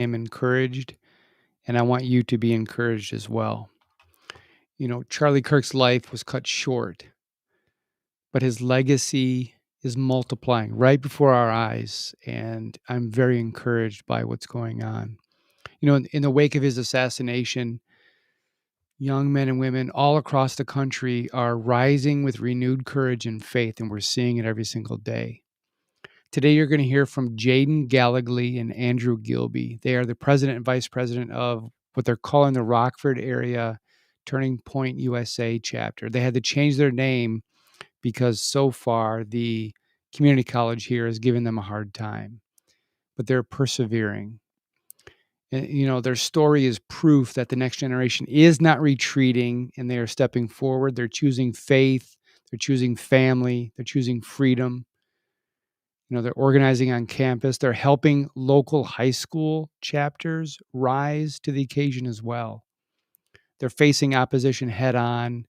am encouraged, and I want you to be encouraged as well. Charlie Kirk's life was cut short, but his legacy is multiplying right before our eyes, and I'm very encouraged by what's going on. In the wake of his assassination, young men and women all across the country are rising with renewed courage and faith, and we're seeing it every single day. Today, you're going to hear from Jayden Gallagly and Andrew Gilbey. They are the president and vice president of what they're calling the Rockford area Turning Point USA chapter. They had to change their name because so far the community college here has given them a hard time, but they're persevering. And, their story is proof that the next generation is not retreating and they are stepping forward. They're choosing faith, they're choosing family, they're choosing freedom. They're organizing on campus. They're helping local high school chapters rise to the occasion as well. They're facing opposition head on,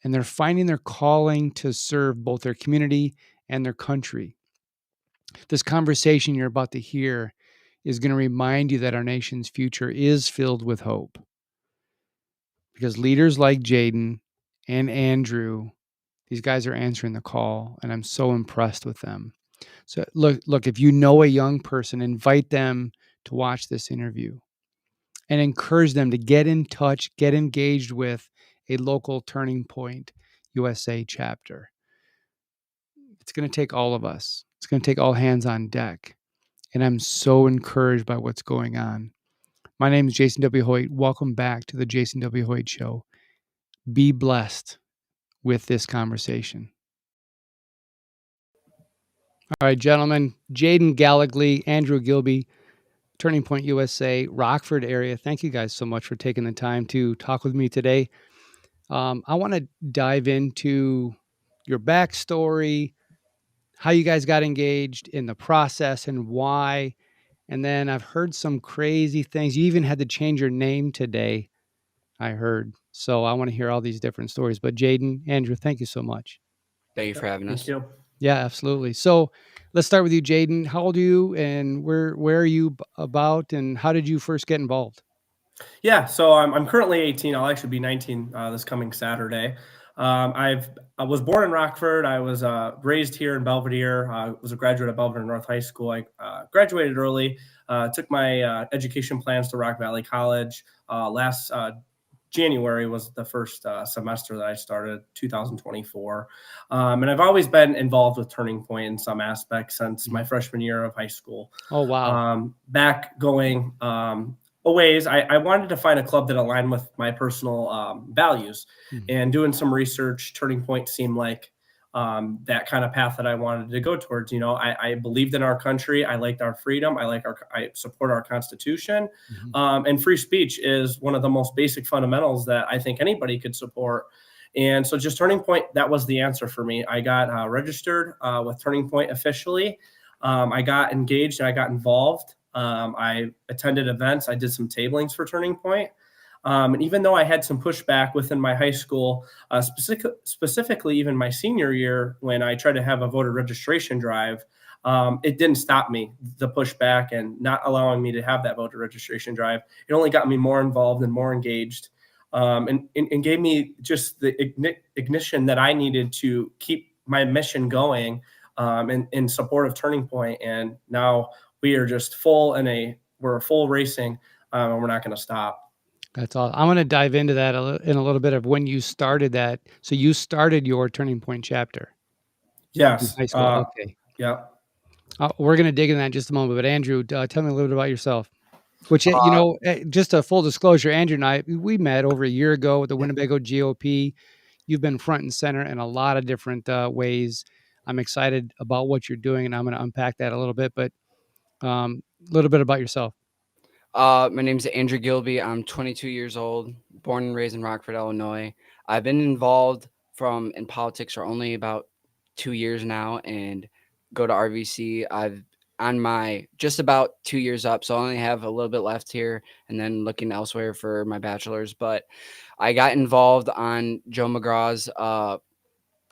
and they're finding their calling to serve both their community and their country. This conversation you're about to hear is going to remind you that our nation's future is filled with hope. Because leaders like Jayden and Andrew, these guys are answering the call, and I'm so impressed with them. So look, if you know a young person, invite them to watch this interview and encourage them to get in touch, get engaged with a local Turning Point USA chapter. It's going to take all of us. It's going to take all hands on deck. And I'm so encouraged by what's going on. My name is Jason W. Hoyt. Welcome back to the Jason W. Hoyt Show. Be blessed with this conversation. All right, gentlemen, Jayden Gallagly, Andrew Gilbey, Turning Point USA, Rockford area. Thank you guys so much for taking the time to talk with me today. I want to dive into your backstory, how you guys got engaged in the process and why. And then I've heard some crazy things. You even had to change your name today, I heard. So I want to hear all these different stories. But Jayden, Andrew, thank you so much. Thank you for having us. Thank you. Yeah, absolutely. So let's start with you, Jayden. How old are you, and where are you about, and how did you first get involved? Yeah, so I'm currently 18. I'll actually be 19 this coming Saturday. I was born in Rockford. I was raised here in Belvedere. I was a graduate of Belvedere North High School. I graduated early. Took my education plans to Rock Valley College. Last January was the first semester that I started, 2024. And I've always been involved with Turning Point in some aspects since my freshman year of high school. Oh, wow. Back going a ways, I wanted to find a club that aligned with my personal values. And doing some research, Turning Point seemed like that kind of path that I wanted to go towards. I believed in our country. I liked our freedom. I support our Constitution. And free speech is one of the most basic fundamentals that I think anybody could support. And so just Turning Point, that was the answer for me. I got registered with Turning Point officially. I got engaged and I got involved. I attended events. I did some tablings for Turning Point. And even though I had some pushback within my high school, specifically even my senior year, when I tried to have a voter registration drive, it didn't stop me, the pushback and not allowing me to have that voter registration drive. It only got me more involved and more engaged, and gave me just the ignition that I needed to keep my mission going in support of Turning Point. And now we are just we're full racing, and we're not going to stop. That's all. I want to dive into that in a little bit of when you started that. So you started your Turning Point chapter. Yes. In high school. Okay. Yeah. We're going to dig in that in just a moment. But Andrew, tell me a little bit about yourself. Which, just a full disclosure, Andrew and I, we met over a year ago with the Winnebago GOP. You've been front and center in a lot of different ways. I'm excited about what you're doing, and I'm going to unpack that a little bit. But a little bit about yourself. My name's Andrew Gilbey. I'm 22 years old, born and raised in Rockford, Illinois. I've been involved in politics for only about 2 years now, and go to RVC. I've on my just about 2 years up, so I only have a little bit left here, and then looking elsewhere for my bachelor's. But I got involved on Joe McGraw's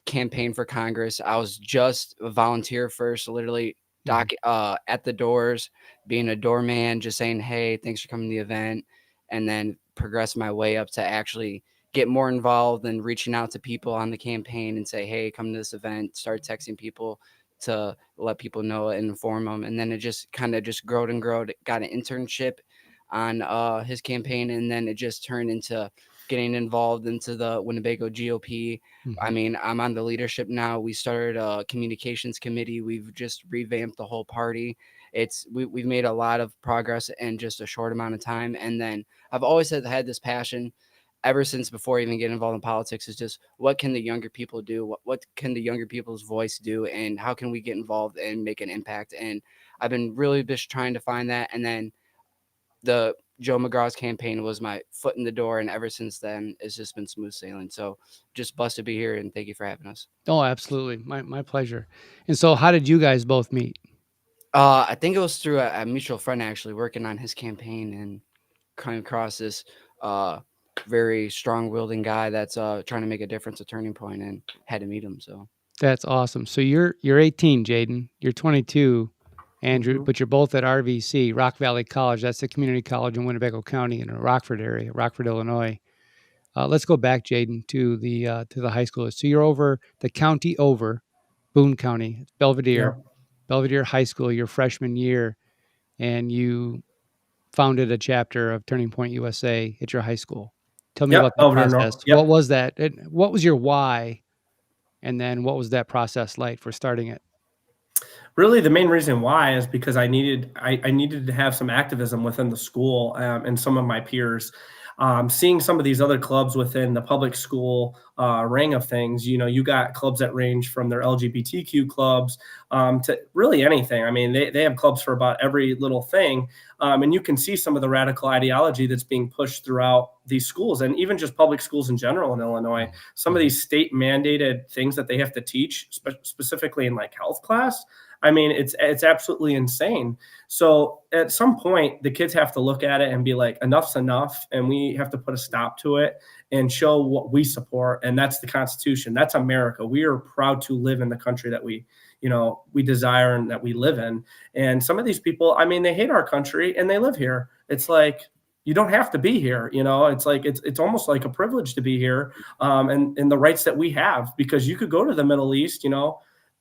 campaign for Congress. I was just a volunteer first, literally at the doors, being a doorman, just saying, hey, thanks for coming to the event, and then progress my way up to actually get more involved and reaching out to people on the campaign and say, hey, come to this event, start texting people to let people know and inform them. And then it just kind of just growed and growed. Got an internship on his campaign, and then it just turned into getting involved into the Winnebago GOP. I mean, I'm on the leadership now. We started a communications committee. We've just revamped the whole party. We've made a lot of progress in just a short amount of time. And then I've always had this passion ever since before even getting involved in politics, is just what can the younger people do? What can the younger people's voice do? And how can we get involved and make an impact? And I've been really just trying to find that. And then the Joe McGraw's campaign was my foot in the door. And ever since then, it's just been smooth sailing. So just blessed to be here. And thank you for having us. Oh, absolutely. My pleasure. And so how did you guys both meet? I think it was through a mutual friend actually working on his campaign, and coming across this very strong-willed guy that's trying to make a difference, a turning point, and had to meet him. So That's awesome. So you're 18, Jayden. You're 22, Andrew, but you're both at RVC, Rock Valley College. That's the community college in Winnebago County in the Rockford area, Rockford, Illinois. Let's go back, Jayden, to the high school. So you're over the county over, Boone County, Belvedere, Belvedere High School, your freshman year, and you founded a chapter of Turning Point USA at your high school. Tell me about that process. What was that? What was your why? And then what was that process like for starting it? Really, the main reason why is because I needed to have some activism within the school, and some of my peers. Seeing some of these other clubs within the public school ring of things, you got clubs that range from their LGBTQ clubs to really anything. I mean, they have clubs for about every little thing. And you can see some of the radical ideology that's being pushed throughout these schools, and even just public schools in general in Illinois. Some of these state mandated things that they have to teach, specifically in like health class. I mean, it's absolutely insane. So at some point, the kids have to look at it and be like, enough's enough, and we have to put a stop to it and show what we support. And that's the Constitution. That's America. We are proud to live in the country that we desire and that we live in. And some of these people, I mean, they hate our country and they live here. It's like, you don't have to be here. It's like, it's almost like a privilege to be here, and the rights that we have, because you could go to the Middle East,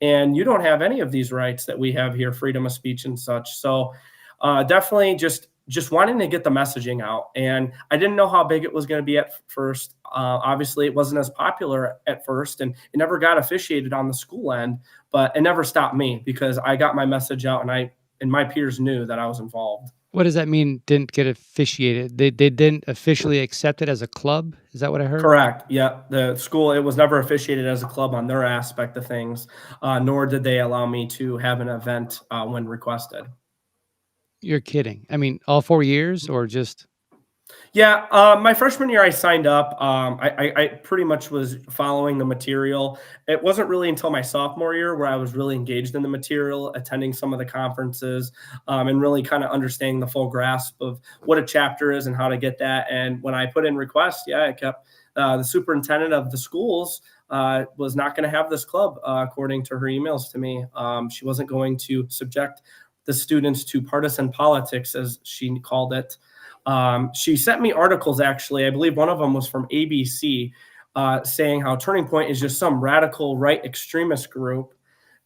and you don't have any of these rights that we have here, freedom of speech and such. So definitely just wanting to get the messaging out. And I didn't know how big it was going to be at first. Obviously, it wasn't as popular at first, and it never got officiated on the school end, but it never stopped me because I got my message out, and my peers knew that I was involved. What does that mean, didn't get officiated? They didn't officially accept it as a club? Is that what I heard? Correct. Yeah. The school, it was never officiated as a club on their aspect of things, nor did they allow me to have an event when requested. You're kidding. I mean, all 4 years or just... Yeah, my freshman year I signed up. I pretty much was following the material. It wasn't really until my sophomore year where I was really engaged in the material, attending some of the conferences, and really kind of understanding the full grasp of what a chapter is and how to get that. And when I put in requests, I kept the superintendent of the schools was not going to have this club, according to her emails to me. She wasn't going to subject the students to partisan politics, as she called it. She sent me articles, actually. I believe one of them was from ABC, saying how Turning Point is just some radical right extremist group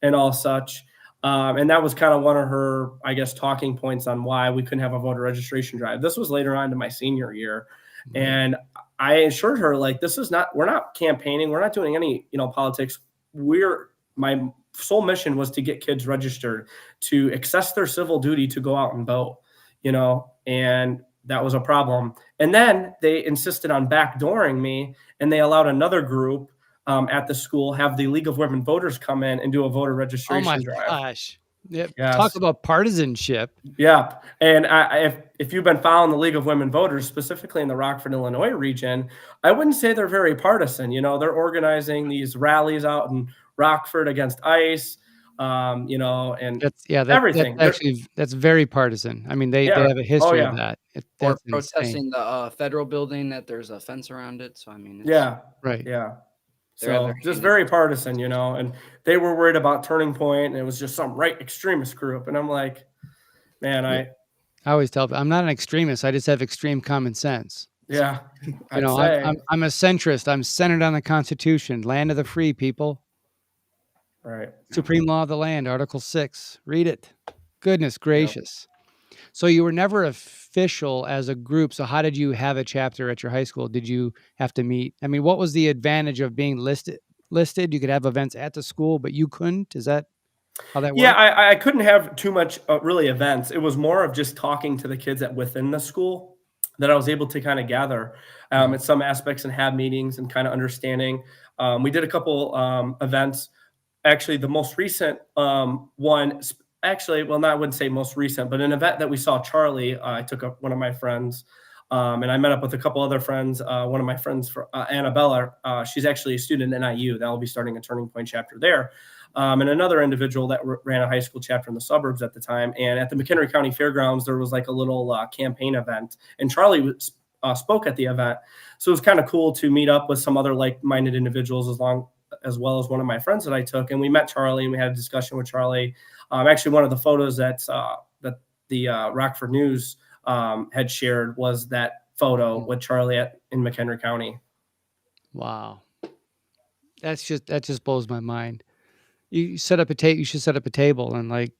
and all such. And that was kind of one of her, I guess, talking points on why we couldn't have a voter registration drive. This was later on to my senior year. Mm-hmm. And I assured her, like, we're not campaigning. We're not doing any, politics. My sole mission was to get kids registered, to access their civil duty to go out and vote, and that was a problem. And then they insisted on backdooring me, and they allowed another group at the school have the League of Women Voters come in and do a voter registration drive. Oh my gosh. Yeah, yes. Talk about partisanship. Yeah. And if you've been following the League of Women Voters, specifically in the Rockford, Illinois region, I wouldn't say they're very partisan. They're organizing these rallies out in Rockford against ICE. And everything. That's very partisan. I mean, they have a history of that. Or protesting the federal building that there's a fence around it. So, I mean, right. Yeah. So just very partisan, and they were worried about Turning Point, and it was just some right extremist group. And I'm like, Man, I always tell them, I'm not an extremist. I just have extreme common sense. yeah, I'd I'm a centrist. I'm centered on the Constitution, land of the free, people. right. Supreme law of the land, Article 6. Read it. Goodness gracious. Yep. So you were never official as a group. So how did you have a chapter at your high school? Did you have to meet? I mean, what was the advantage of being listed? You could have events at the school, but you couldn't. Is that how that worked? Yeah, I couldn't have too much really events. It was more of just talking to the kids within the school that I was able to kind of gather at some aspects and have meetings and kind of understanding. We did a couple events. Actually, the most recent one, actually, well, I wouldn't say most recent, but an event that we saw Charlie. I took up one of my friends, and I met up with a couple other friends. One of my friends, Annabella, she's actually a student at NIU. That will be starting a Turning Point chapter there. And another individual that ran a high school chapter in the suburbs at the time. And at the McHenry County Fairgrounds, there was like a little campaign event, and Charlie spoke at the event. So it was kind of cool to meet up with some other like-minded individuals as well as one of my friends that I took. And we met Charlie and we had a discussion with Charlie. Actually, one of the photos that the Rockford News had shared was that photo with Charlie in McHenry County. Wow. That just blows my mind. You should set up a table and like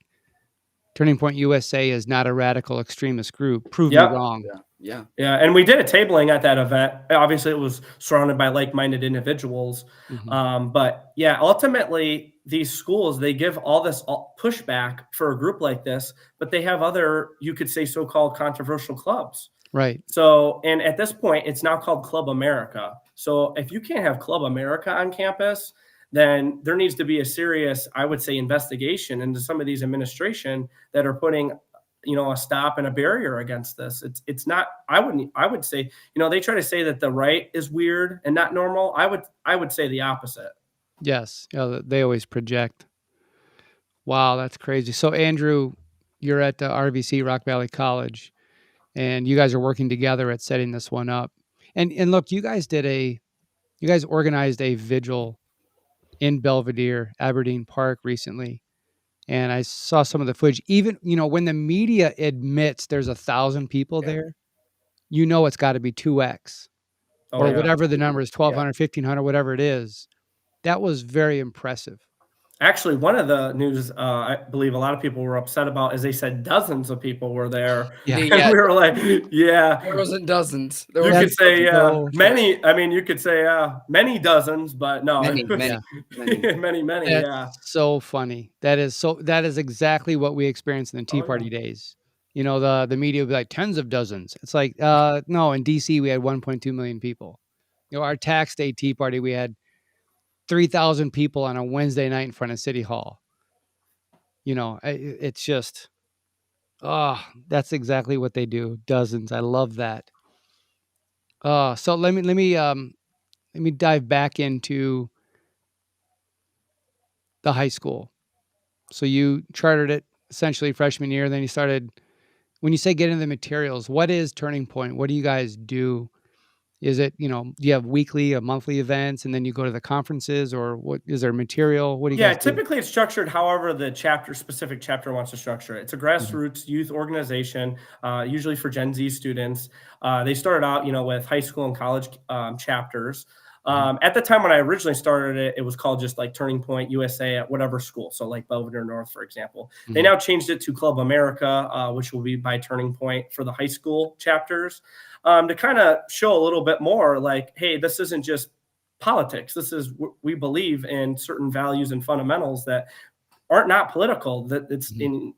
Turning Point USA is not a radical extremist group. Prove me wrong. Yeah. And we did a tabling at that event. Obviously, it was surrounded by like-minded individuals. But yeah, ultimately, these schools, they give all this pushback for a group like this, but they have other, you could say, so-called controversial clubs. Right. So, and at this point, it's now called Club America. So if you can't have Club America on campus, then there needs to be a serious, I would say, investigation into some of these administration that are putting, a stop and a barrier against this. It's not, I would say, they try to say that the right is weird and not normal. I would say the opposite. Yes. They always project. Wow, that's crazy. So Andrew, you're at the RVC, Rock Valley College, and you guys are working together at setting this one up. And look, you guys organized a vigil in Belvedere, Aberdeen Park recently. And I saw some of the footage. Even, when the media admits there's 1,000 people there, it's got to be 2x or whatever the number is, 1,200, 1,500, whatever it is. That was very impressive. Actually, one of the news I believe a lot of people were upset about is they said dozens of people were there. Yeah. And we were like, there wasn't dozens. You could say many. I mean, you could say many dozens, but no, many. That's so funny. That is exactly what we experienced in the Tea Party days. The media would be like tens of dozens. It's like, no, in DC we had 1.2 million people. Our tax day Tea Party, we had 3,000 people on a Wednesday night in front of City Hall. It's just, that's exactly what they do. Dozens. I love that. So let me dive back into the high school. So you chartered it essentially freshman year. Then you started, when you say get into the materials, what is Turning Point? What do you guys do? Is it, do you have weekly or monthly events and then you go to the conferences, or what is there material? What do you guys do? Typically it's structured however the specific chapter wants to structure it. It's a grassroots youth organization, usually for Gen Z students. They started out, with high school and college chapters. At the time when I originally started it, it was called just like Turning Point USA at whatever school. So like Belvedere North, for example. They now changed it to Club America, which will be by Turning Point for the high school chapters, to kind of show a little bit more like, hey, this isn't just politics. This is, we believe in certain values and fundamentals that are not political, that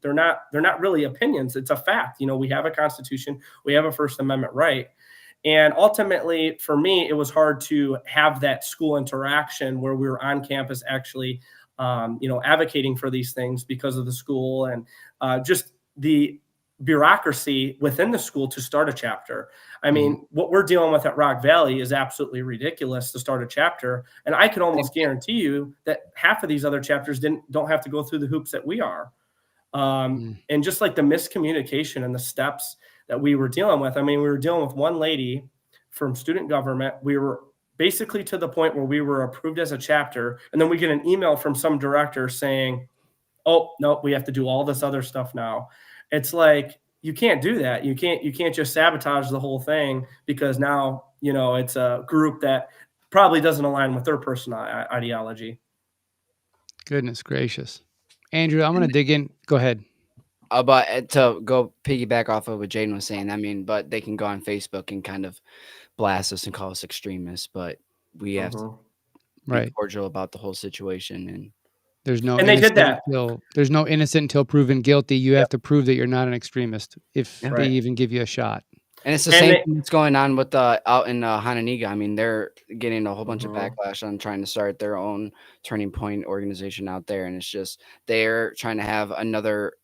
they're not really opinions. It's a fact. We have a Constitution, we have a First Amendment right. And ultimately, for me, it was hard to have that school interaction where we were on campus actually, advocating for these things because of the school and just the bureaucracy within the school to start a chapter. I mean, what we're dealing with at Rock Valley is absolutely ridiculous to start a chapter. And I can almost guarantee you that half of these other chapters don't have to go through the hoops that we are. And just like the miscommunication and the steps that we were dealing with. I mean, we were dealing with one lady from student government. We were basically to the point where we were approved as a chapter. And then we get an email from some director saying, oh, no, we have to do all this other stuff now. It's like, you can't do that. You can't just sabotage the whole thing because now, it's a group that probably doesn't align with their personal ideology. Goodness gracious. Andrew, I'm going to dig in. Go ahead. But to go piggyback off of what Jayden was saying, I mean, but they can go on Facebook and kind of blast us and call us extremists, but we have to be cordial about the whole situation. And there's no And they did that. there's no innocent until proven guilty. You have to prove that you're not an extremist if they Right. even give you a shot. And it's the same thing that's going on with out in Hananiga. I mean, they're getting a whole bunch of backlash on trying to start their own Turning Point organization out there, and it's just they're trying to have another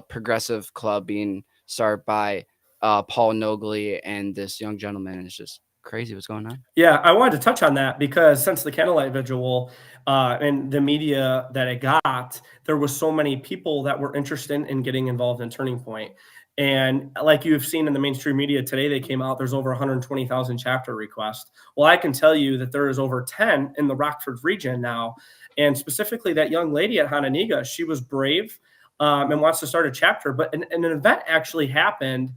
progressive club being started by Paul Nogley and this young gentleman, and it's just crazy what's going on. Yeah, I wanted to touch on that because since the Candlelight Vigil and the media that it got, there was so many people that were interested in getting involved in Turning Point. And like you've seen in the mainstream media today, they came out, there's over 120,000 chapter requests. Well, I can tell you that there is over 10 in the Rockford region now. And specifically that young lady at Hananiga, she was brave and wants to start a chapter. But an event actually happened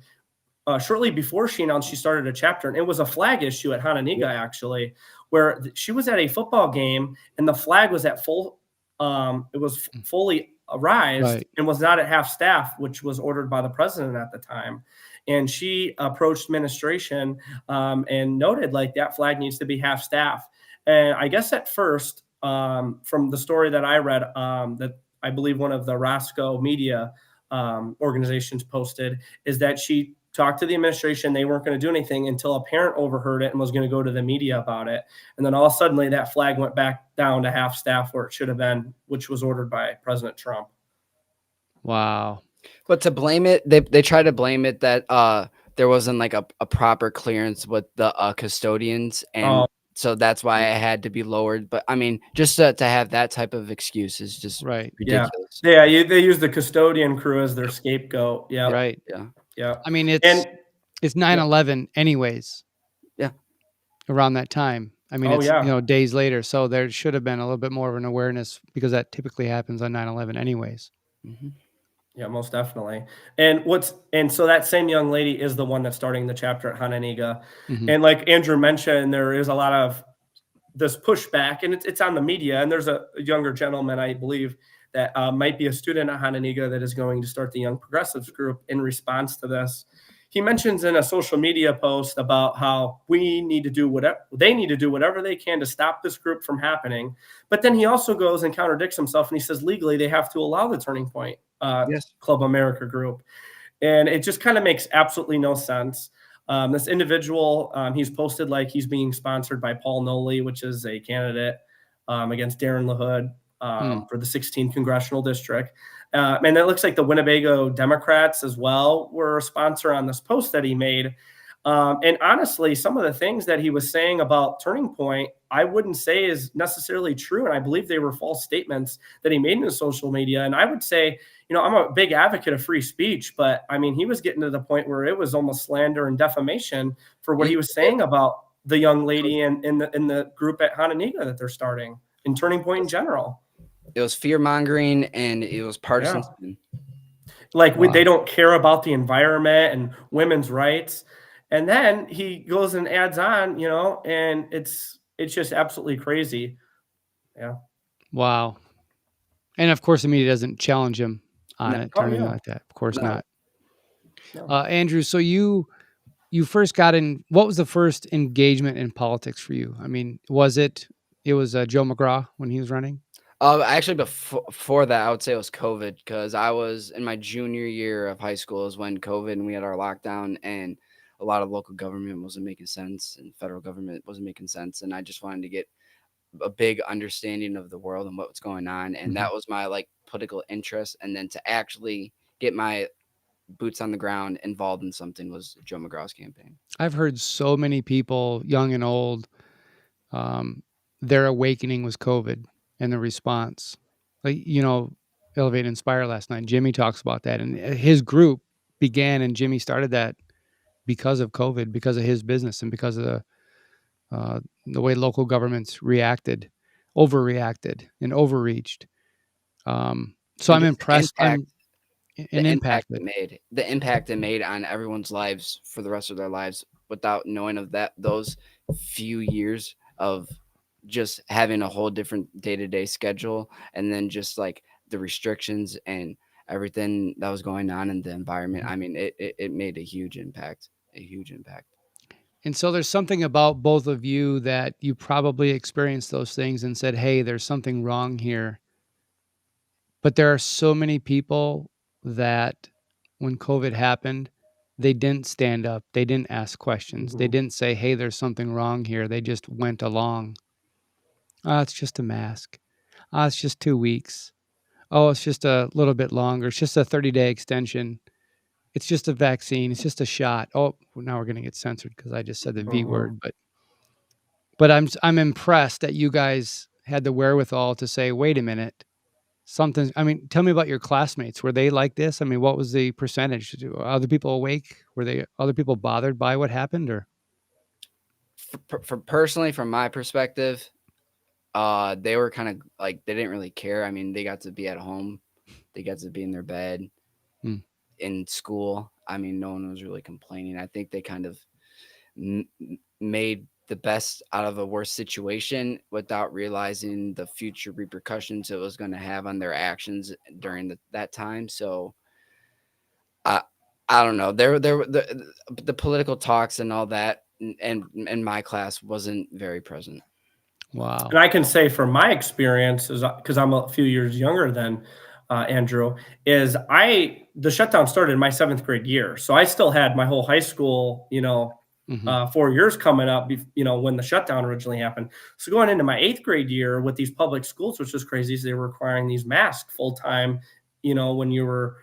shortly before she announced she started a chapter. And it was a flag issue at Hananiga, actually, where she was at a football game and the flag was at full, it was fully raised and was not at half staff, which was ordered by the president at the time. And she approached administration and noted like that flag needs to be half staff. And I guess at first, from the story that I read, that I believe one of the Roscoe media organizations posted, is that she talked to the administration. They weren't going to do anything until a parent overheard it and was going to go to the media about it. And then all of a sudden that flag went back down to half staff where it should have been, which was ordered by President Trump. Wow. But to blame it, they try to blame it that there wasn't like a proper clearance with the custodians. And so that's why it had to be lowered. But I mean, just to have that type of excuse is just ridiculous. Yeah. They use the custodian crew as their scapegoat. Yeah. Right. Yeah. I mean, it's 9/11 anyways. Yeah. Around that time. I mean, days later. So there should have been a little bit more of an awareness because that typically happens on 9/11 anyways. Mm-hmm. Yeah, most definitely. And so that same young lady is the one that's starting the chapter at Hananiga. Mm-hmm. And like Andrew mentioned, there is a lot of this pushback, and it's on the media. And there's a younger gentleman, I believe, that might be a student at Hananiga that is going to start the Young Progressives group in response to this. He mentions in a social media post about how they need to do whatever they can to stop this group from happening. But then he also goes and contradicts himself, and he says legally they have to allow the Turning Point Club America group. And it just kind of makes absolutely no sense. This individual, he's posted like he's being sponsored by Paul Nogley, which is a candidate against Darren LaHood for the 16th Congressional District. And it looks like the Winnebago Democrats as well were a sponsor on this post that he made. And honestly, some of the things that he was saying about Turning Point, I wouldn't say is necessarily true. And I believe they were false statements that he made in his social media. And I would say, I'm a big advocate of free speech, but I mean, he was getting to the point where it was almost slander and defamation for what he was saying about the young lady in the group at Hananiga that they're starting, and Turning Point in general. It was fear mongering and it was partisan. Yeah. Like they don't care about the environment and women's rights. And then he goes and adds on, and it's just absolutely crazy. Yeah. Wow. And of course, the media doesn't challenge him on it, turning like that. Of course not. No. Andrew, so you first got in. What was the first engagement in politics for you? I mean, it was Joe McGraw when he was running? Actually, before that, I would say it was COVID, because I was in my junior year of high school is when COVID and we had our lockdown, and a lot of local government wasn't making sense and federal government wasn't making sense. And I just wanted to get a big understanding of the world and what's going on. And that was my political interest. And then to actually get my boots on the ground involved in something was Joe McGraw's campaign. I've heard so many people, young and old, their awakening was COVID. And the response, Elevate and Inspire last night, Jimmy talks about that. And his group began, and Jimmy started that because of COVID, because of his business, and because of the way local governments overreacted, and overreached. So I'm impressed. and impacted. The impact it made on everyone's lives for the rest of their lives without knowing of those few years of just having a whole different day-to-day schedule, and then just like the restrictions and everything that was going on in the environment. I mean, it made a huge impact, a huge impact. And so there's something about both of you that you probably experienced those things and said, "Hey, there's something wrong here." But there are so many people that when COVID happened, they didn't stand up. They didn't ask questions. They didn't say, "Hey, there's something wrong here." They just went along. "Oh, it's just a mask. Oh, it's just 2 weeks. Oh, it's just a little bit longer. It's just a 30-day extension. It's just a vaccine. It's just a shot." Oh, well, now we're gonna get censored because I just said the V word, but I'm impressed that you guys had the wherewithal to say, "Wait a minute, something." I mean, tell me about your classmates. Were they like this? I mean, what was the percentage? Were other people awake? Were they other people bothered by what happened, or? For personally, from my perspective, they were kind of like they didn't really care. I mean, they got to be at home, they got to be in their bed, Hmm. in school. I mean, no one was really complaining. I think they kind of made the best out of a worse situation without realizing the future repercussions it was going to have on their actions during that time. So I I don't know. The political talks and all that, and in my class wasn't very present. Wow. And I can say from my experience, is because I'm a few years younger than Andrew, is the shutdown started in my 7th grade year, so I still had my whole high school, 4 years coming up, when the shutdown originally happened. So going into my 8th grade year with these public schools, which was crazy, is they were requiring these masks full time, when you were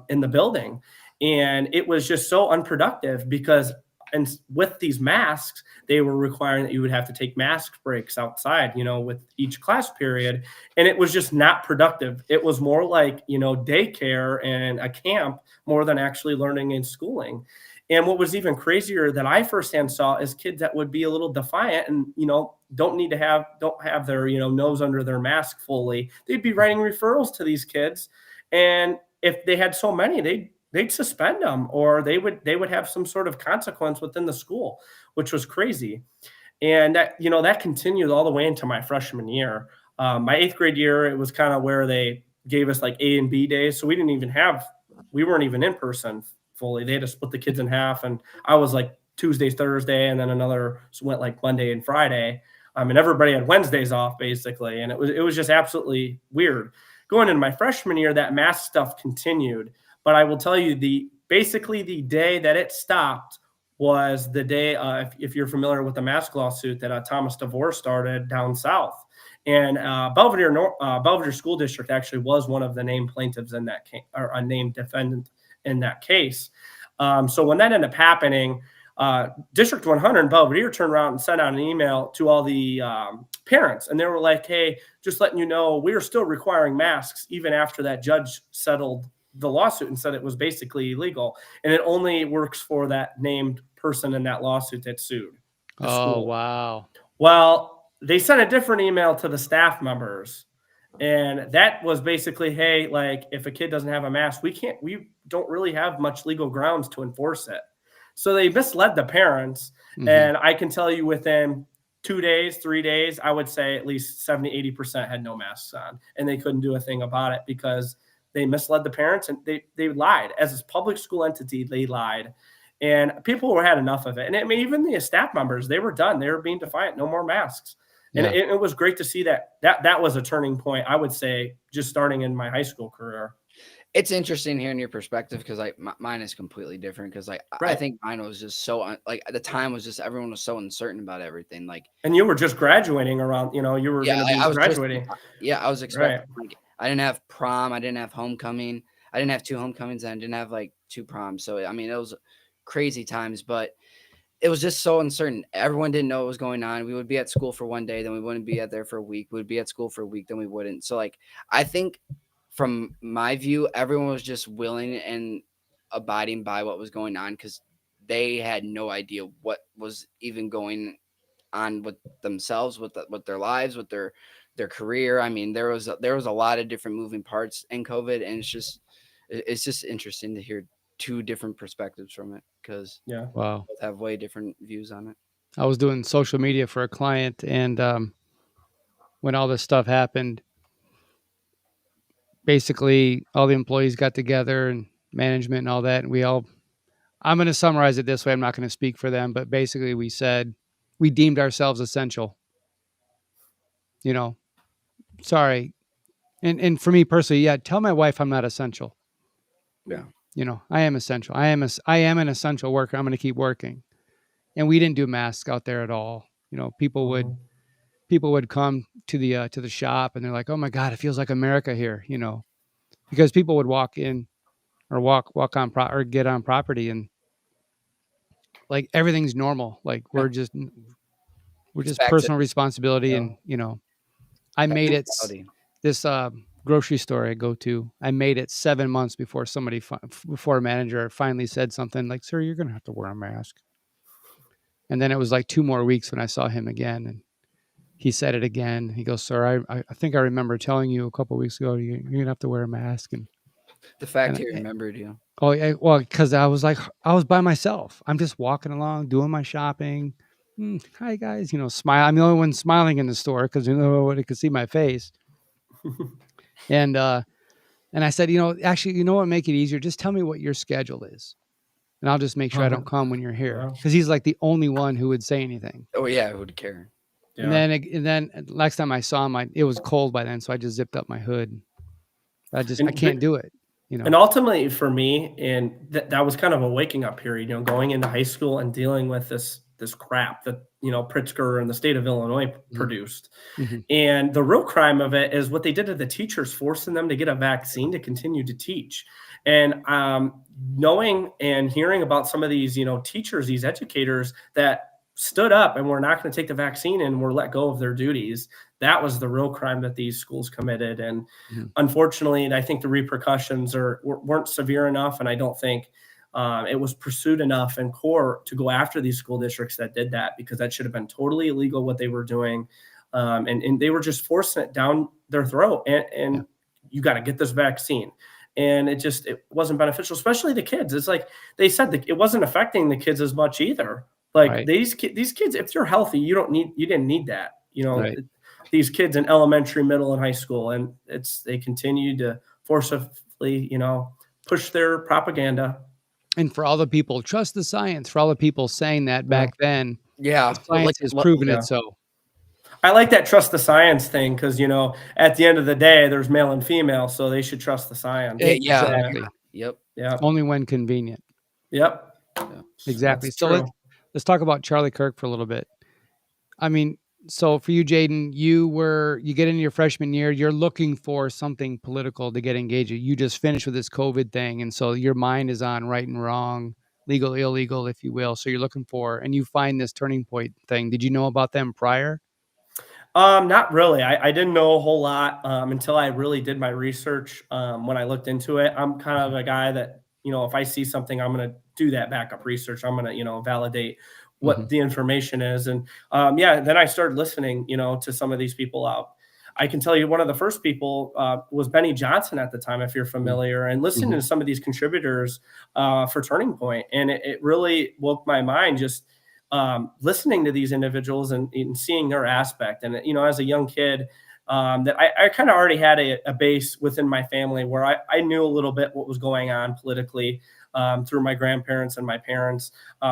in the building, and it was just so unproductive because. And with these masks, they were requiring that you would have to take mask breaks outside, with each class period. And it was just not productive. It was more like, daycare and a camp more than actually learning and schooling. And what was even crazier that I firsthand saw is kids that would be a little defiant and, don't have their, nose under their mask fully. They'd be writing referrals to these kids. And if they had so many, they'd suspend them, or they would have some sort of consequence within the school, which was crazy. And that continued all the way into my freshman year. My 8th grade year, it was kind of where they gave us like A and B days, so we weren't even in person fully. They had to split the kids in half, and I was like Tuesday, Thursday, and then another went like Monday and Friday. And everybody had Wednesdays off basically, and it was just absolutely weird. Going into my freshman year, that mask stuff continued, but I will tell you, basically the day that it stopped was the day, if you're familiar with the mask lawsuit that Thomas DeVore started down south. And Belvedere School District actually was one of the named plaintiffs in that case, or a named defendant in that case. So when that ended up happening, District 100 in Belvedere turned around and sent out an email to all the parents, and they were like, "Hey, just letting you know, we are still requiring masks even after that judge settled the lawsuit and said it was basically illegal, and it only works for that named person in that lawsuit that sued the Oh, school." wow. Well, they sent a different email to the staff members, and that was basically, "Hey, like if a kid doesn't have a mask, we don't really have much legal grounds to enforce it." So they misled the parents. And I can tell you within 2 days, 3 days, I would say at least 70-80% had no masks on, and they couldn't do a thing about it because they misled the parents, and they lied. As a public school entity, they lied. And people had enough of it. And I mean, even the staff members, they were done. They were being defiant. No more masks. And Yeah. it was great to see that was a turning point, I would say, just starting in my high school career. It's interesting hearing your perspective because mine is completely different because I Right. think mine was just so like at the time was just everyone was so uncertain about everything. Like, And you were just graduating around, you were yeah, going to be I was just graduating. I was Right. expecting, like, I didn't have prom, I didn't have homecoming, I didn't have 2 homecomings, and I didn't have like 2 proms. So I mean, it was crazy times, but it was just so uncertain. Everyone didn't know what was going on. We would be at school for one day, then we wouldn't be at there for a week. We would be at school for a week, then we wouldn't. So like, I think from my view, everyone was just willing and abiding by what was going on because they had no idea what was even going on with themselves, with their lives, with their career. I mean, there was a lot of different moving parts in COVID, and it's just it's just interesting to hear two different perspectives from it, because Yeah. Wow. both have way different views on it. I was doing social media for a client, and when all this stuff happened, basically all the employees got together and management and all that, and I'm going to summarize it this way. I'm not going to speak for them, but basically we said we deemed ourselves essential. You know, sorry. And for me personally, yeah, tell my wife I'm not essential. Yeah. You know, I am essential. I am an essential worker. I'm going to keep working. And we didn't do masks out there at all. You know, people would come to the shop, and they're like, "Oh my God, it feels like America here." You know, because people would walk in or walk on or get on property, and like everything's normal. Like we're just It's back to personal responsibility, and I back made to it reality. this grocery store I go to. I made it 7 months before before a manager finally said something like, "Sir, you're going to have to wear a mask." And then it was like 2 more weeks when I saw him again, and he said it again. He goes, "Sir, I think I remember telling you a couple of weeks ago you're going to have to wear a mask." The fact And he remembered you. oh yeah, well, because I was like, I was by myself. I'm just walking along, doing my shopping. Hi guys, you know, smile. I'm the only one smiling in the store because nobody could see my face. And I said, actually, you know what, make it easier. Just tell me what your schedule is, and I'll just make sure I don't come when you're here. Wow. Because he's like the only one who would say anything. Oh yeah, who would care? Yeah. And then next time I saw him, it was cold by then, so I just zipped up my hood. I can't do it. You know. And ultimately for me, and that was kind of a waking up period, going into high school and dealing with this crap that, Pritzker and the state of Illinois produced. Mm-hmm. And the real crime of it is what they did to the teachers, forcing them to get a vaccine to continue to teach. And knowing and hearing about some of these, teachers, these educators that stood up and were not going to take the vaccine and were let go of their duties. That was the real crime that these schools committed. And unfortunately, I think the repercussions weren't severe enough. And I don't think it was pursued enough in court to go after these school districts that did that, because that should have been totally illegal what they were doing. And they were just forcing it down their throat. And you got to get this vaccine. And it wasn't beneficial, especially the kids. It's like they said that it wasn't affecting the kids as much either. Like Right. these kids, if you're healthy, you didn't need that. Right. These kids in elementary, middle, and high school, and they continue to forcibly, push their propaganda. And for all the people, trust the science. For all the people saying that back then, Yeah, science has proven yeah. it so. I like that trust the science thing because, at the end of the day, there's male and female, so they should trust the science. Exactly. Yep. Yeah. Only when convenient. Yep. Exactly. That's So true. let's talk about Charlie Kirk for a little bit. I mean, so for you, Jayden, you get into your freshman year, you're looking for something political to get engaged. You just finished with this COVID thing, and so your mind is on right and wrong, legal, illegal, if you will. So you're looking for, and you find this turning point thing. Did you know about them prior? Not really. I didn't know a whole lot until I really did my research. When I looked into it, I'm kind of a guy that, if I see something, I'm going to do that backup research. I'm going to, validate what the information is. And then I started listening, to some of these people out. I can tell you one of the first people was Benny Johnson at the time, if you're familiar, and listening to some of these contributors for Turning Point. And it really woke my mind just listening to these individuals and seeing their aspect. And, as a young kid, that I kind of already had a base within my family where I knew a little bit what was going on politically through my grandparents and my parents,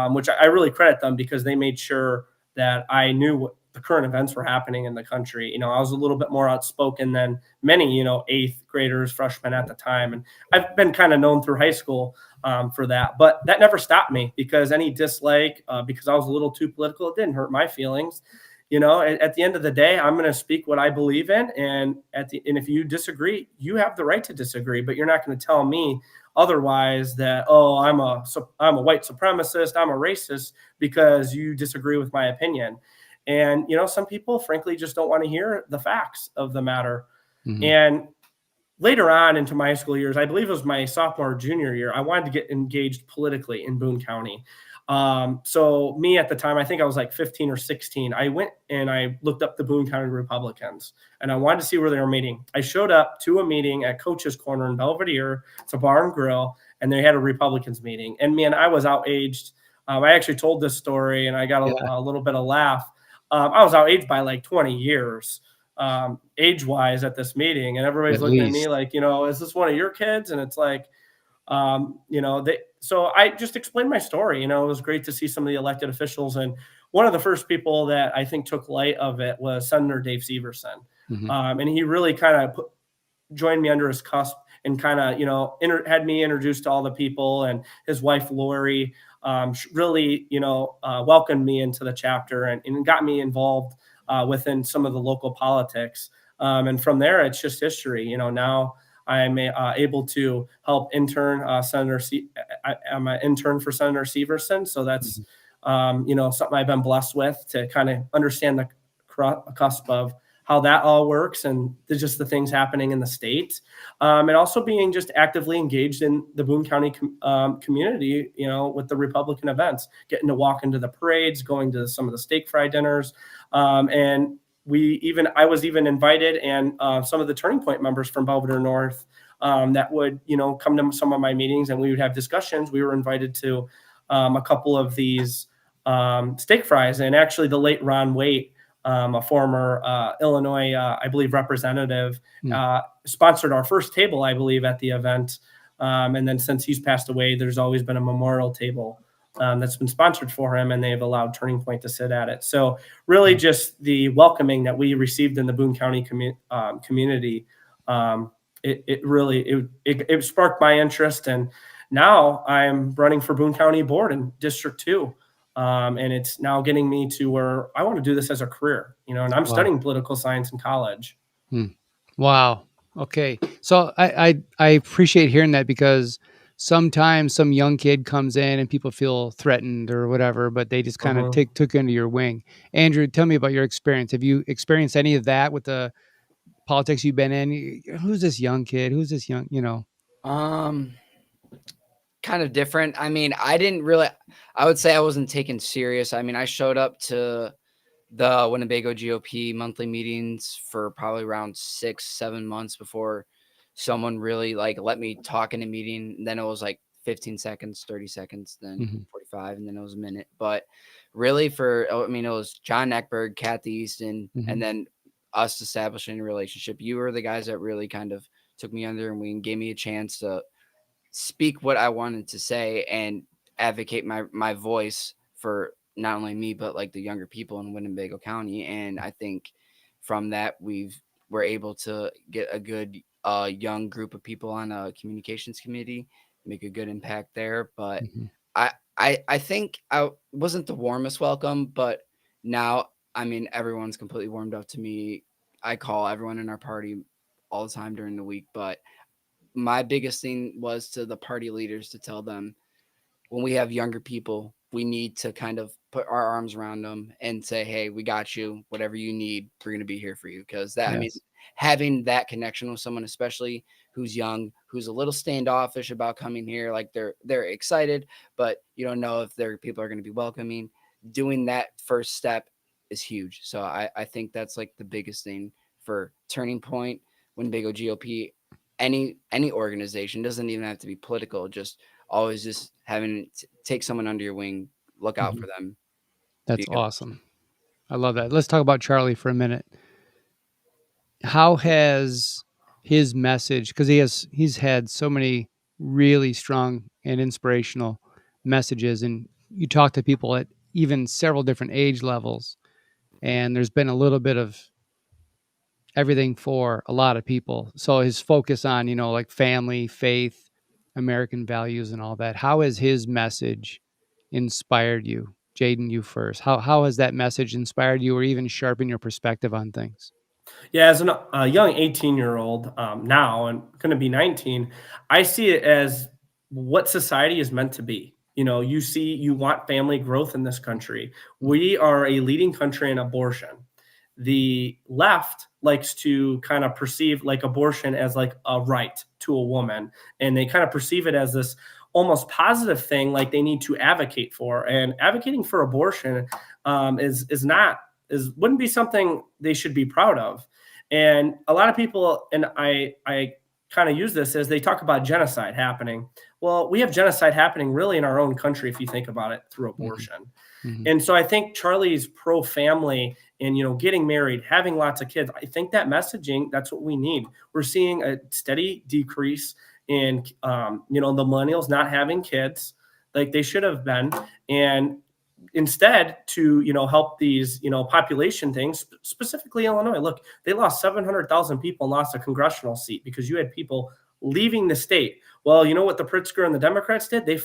which I really credit them because they made sure that I knew what the current events were happening in the country. I was a little bit more outspoken than many, 8th graders, freshmen at the time. And I've been kind of known through high school for that, but that never stopped me because any dislike, because I was a little too political, it didn't hurt my feelings. At the end of the day, I'm going to speak what I believe in. And if you disagree, you have the right to disagree, but you're not going to tell me otherwise that, oh, I'm a white supremacist, I'm a racist because you disagree with my opinion. And, some people frankly just don't want to hear the facts of the matter. And later on into my high school years, I believe it was my sophomore or junior year, I wanted to get engaged politically in Boone County. So me at the time, I think I was like 15 or 16. I went and I looked up the Boone County Republicans, and I wanted to see where they were meeting. I showed up to a meeting at Coach's Corner in Belvedere. It's a bar and grill, and they had a Republicans meeting. And man, I was outaged. I actually told this story, and I got a little bit of laugh. I was outaged by like 20 years, age-wise, at this meeting, and everybody's looking at me like, is this one of your kids? And it's like, so I just explained my story. It was great to see some of the elected officials. And one of the first people that I think took light of it was Senator Dave Severson. And he really kind of joined me under his cusp and kind of, had me introduced to all the people, and his wife, Lori, really, welcomed me into the chapter and got me involved within some of the local politics. And from there, it's just history. Now I'm able to help intern I'm an intern for Senator Severson. So that's, something I've been blessed with to kind of understand the cusp of how that all works and just the things happening in the state. And also being just actively engaged in the Boone County community, with the Republican events, getting to walk into the parades, going to some of the steak fry dinners. And I was even invited, and some of the Turning Point members from Belvedere North that would, come to some of my meetings, and we would have discussions. We were invited to a couple of these steak fries, and actually the late Ron Waite, a former Illinois, I believe, representative, sponsored our first table, I believe, at the event. And then since he's passed away, there's always been a memorial table that's been sponsored for him, and they've allowed Turning Point to sit at it. So really just the welcoming that we received in the Boone County community, it really sparked my interest. And now I'm running for Boone County Board in District 2. And it's now getting me to where I want to do this as a career, and I'm studying political science in college. Wow. Okay. So I appreciate hearing that, because sometimes some young kid comes in and people feel threatened or whatever, but they just kind of took into your wing. Andrew, tell me about your experience. Have you experienced any of that with the politics you've been in? Who's this young kid? Who's this young, Kind of different. I mean, I would say I wasn't taken serious. I mean, I showed up to the Winnebago GOP monthly meetings for probably around 6-7 months before someone really let me talk in a meeting. And then it was like 15 seconds, 30 seconds, then 45, and then it was a minute. But really it was John Eckberg, Kathy Easton, and then us establishing a relationship. You were the guys that really kind of took me under and gave me a chance to speak what I wanted to say and advocate my voice for not only me, but the younger people in Winnebago County. And I think from that, we're able to get a good young group of people on a communications committee, make a good impact there. But I think I wasn't the warmest welcome, but now, I mean, everyone's completely warmed up to me. I call everyone in our party all the time during the week, but my biggest thing was to the party leaders to tell them, when we have younger people, we need to kind of put our arms around them and say, hey, we got you. Whatever you need, we're going to be here for you. Because I mean, having that connection with someone, especially who's young, who's a little standoffish about coming here, they're excited, but you don't know if their people are going to be welcoming. Doing that first step is huge. So I think that's the biggest thing for Turning Point, Winnebago GOP, any organization. Doesn't even have to be political. Just always just having to take someone under your wing, look out for them. That's awesome. I love that. Let's talk about Charlie for a minute. How has his message, because he's had so many really strong and inspirational messages, and you talk to people at even several different age levels, and there's been a little bit of everything for a lot of people. So his focus on, family, faith, American values, and all that. How has his message inspired you? Jayden, you first. How has that message inspired you, or even sharpened your perspective on things? Yeah, as a young 18-year-old now, and going to be 19, I see it as what society is meant to be. You want family growth in this country. We are a leading country in abortion. The left likes to kind of perceive abortion as a right to a woman, and they kind of perceive it as this almost positive thing, like they need to advocate for. And advocating for abortion wouldn't be something they should be proud of. And a lot of people, and I kind of use this as they talk about genocide happening. Well, we have genocide happening really in our own country if you think about it through abortion. Mm-hmm. And so I think Charlie's pro-family and, getting married, having lots of kids, I think that messaging, that's what we need. We're seeing a steady decrease in, the millennials not having kids like they should have been. And instead to, help these, population things, specifically Illinois, look, they lost 700,000 people and lost a congressional seat because you had people leaving the state. Well, you know what the Pritzker and the Democrats did? They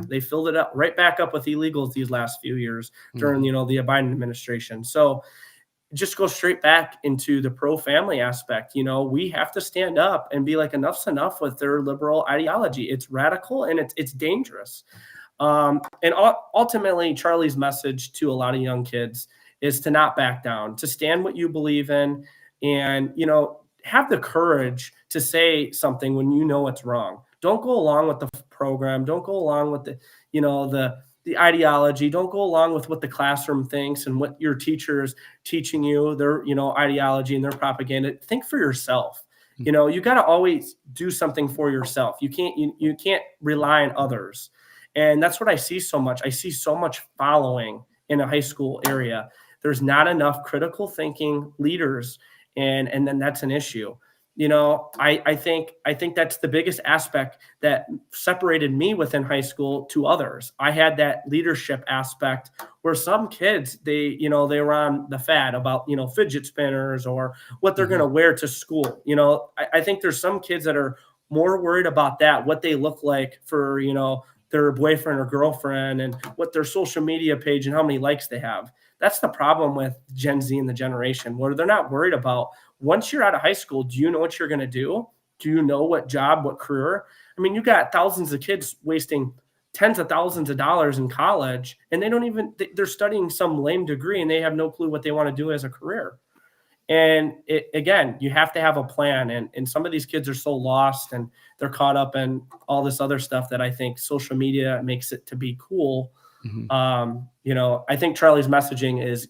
they filled it up right back up with illegals these last few years during, the Biden administration. So just go straight back into the pro-family aspect. We have to stand up and be like, enough's enough with their liberal ideology. It's radical and it's dangerous. And ultimately, Charlie's message to a lot of young kids is to not back down, to stand what you believe in, and, have the courage to say something when you know it's wrong. Don't go along with the program. Don't go along with the ideology. Don't go along with what the classroom thinks and what your teachers teaching you, their, ideology and their propaganda. Think for yourself. You got to always do something for yourself. You can't rely on others. And that's what I see so much. I see so much following in a high school area. There's not enough critical thinking leaders. And then that's an issue. I think that's the biggest aspect that separated me within high school to others. I had that leadership aspect where some kids, they were on the fad about, fidget spinners or what they're going to wear to school. I think there's some kids that are more worried about that, what they look like for, their boyfriend or girlfriend and what their social media page and how many likes they have. That's the problem with Gen Z and the generation, where they're not worried about, once you're out of high school, do you know what you're going to do? Do you know what job, what career? I mean, you got thousands of kids wasting tens of thousands of dollars in college, and they're studying some lame degree and they have no clue what they want to do as a career. And again, you have to have a plan. And some of these kids are so lost and they're caught up in all this other stuff that I think social media makes it to be cool. I think Charlie's messaging is,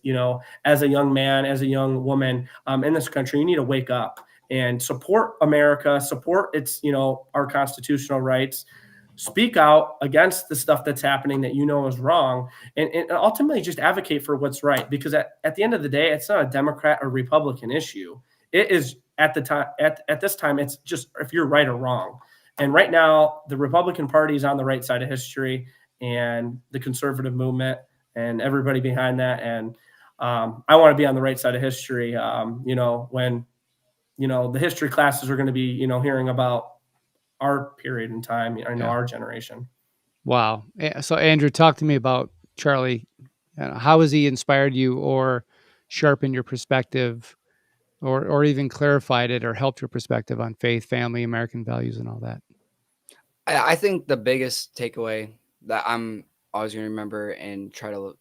as a young man, as a young woman in this country, you need to wake up and support America, support its, our constitutional rights, speak out against the stuff that's happening that is wrong, and ultimately just advocate for what's right. Because at the end of the day, it's not a Democrat or Republican issue. It is at this time, it's just if you're right or wrong. And right now, the Republican Party is on the right side of history, and the conservative movement and everybody behind that. And I want to be on the right side of history, when, the history classes are going to be, hearing about our period in time, our generation. Wow. So Andrew, talk to me about Charlie. How has he inspired you or sharpened your perspective or even clarified it or helped your perspective on faith, family, American values, and all that? I think the biggest takeaway that I'm always going to remember and try to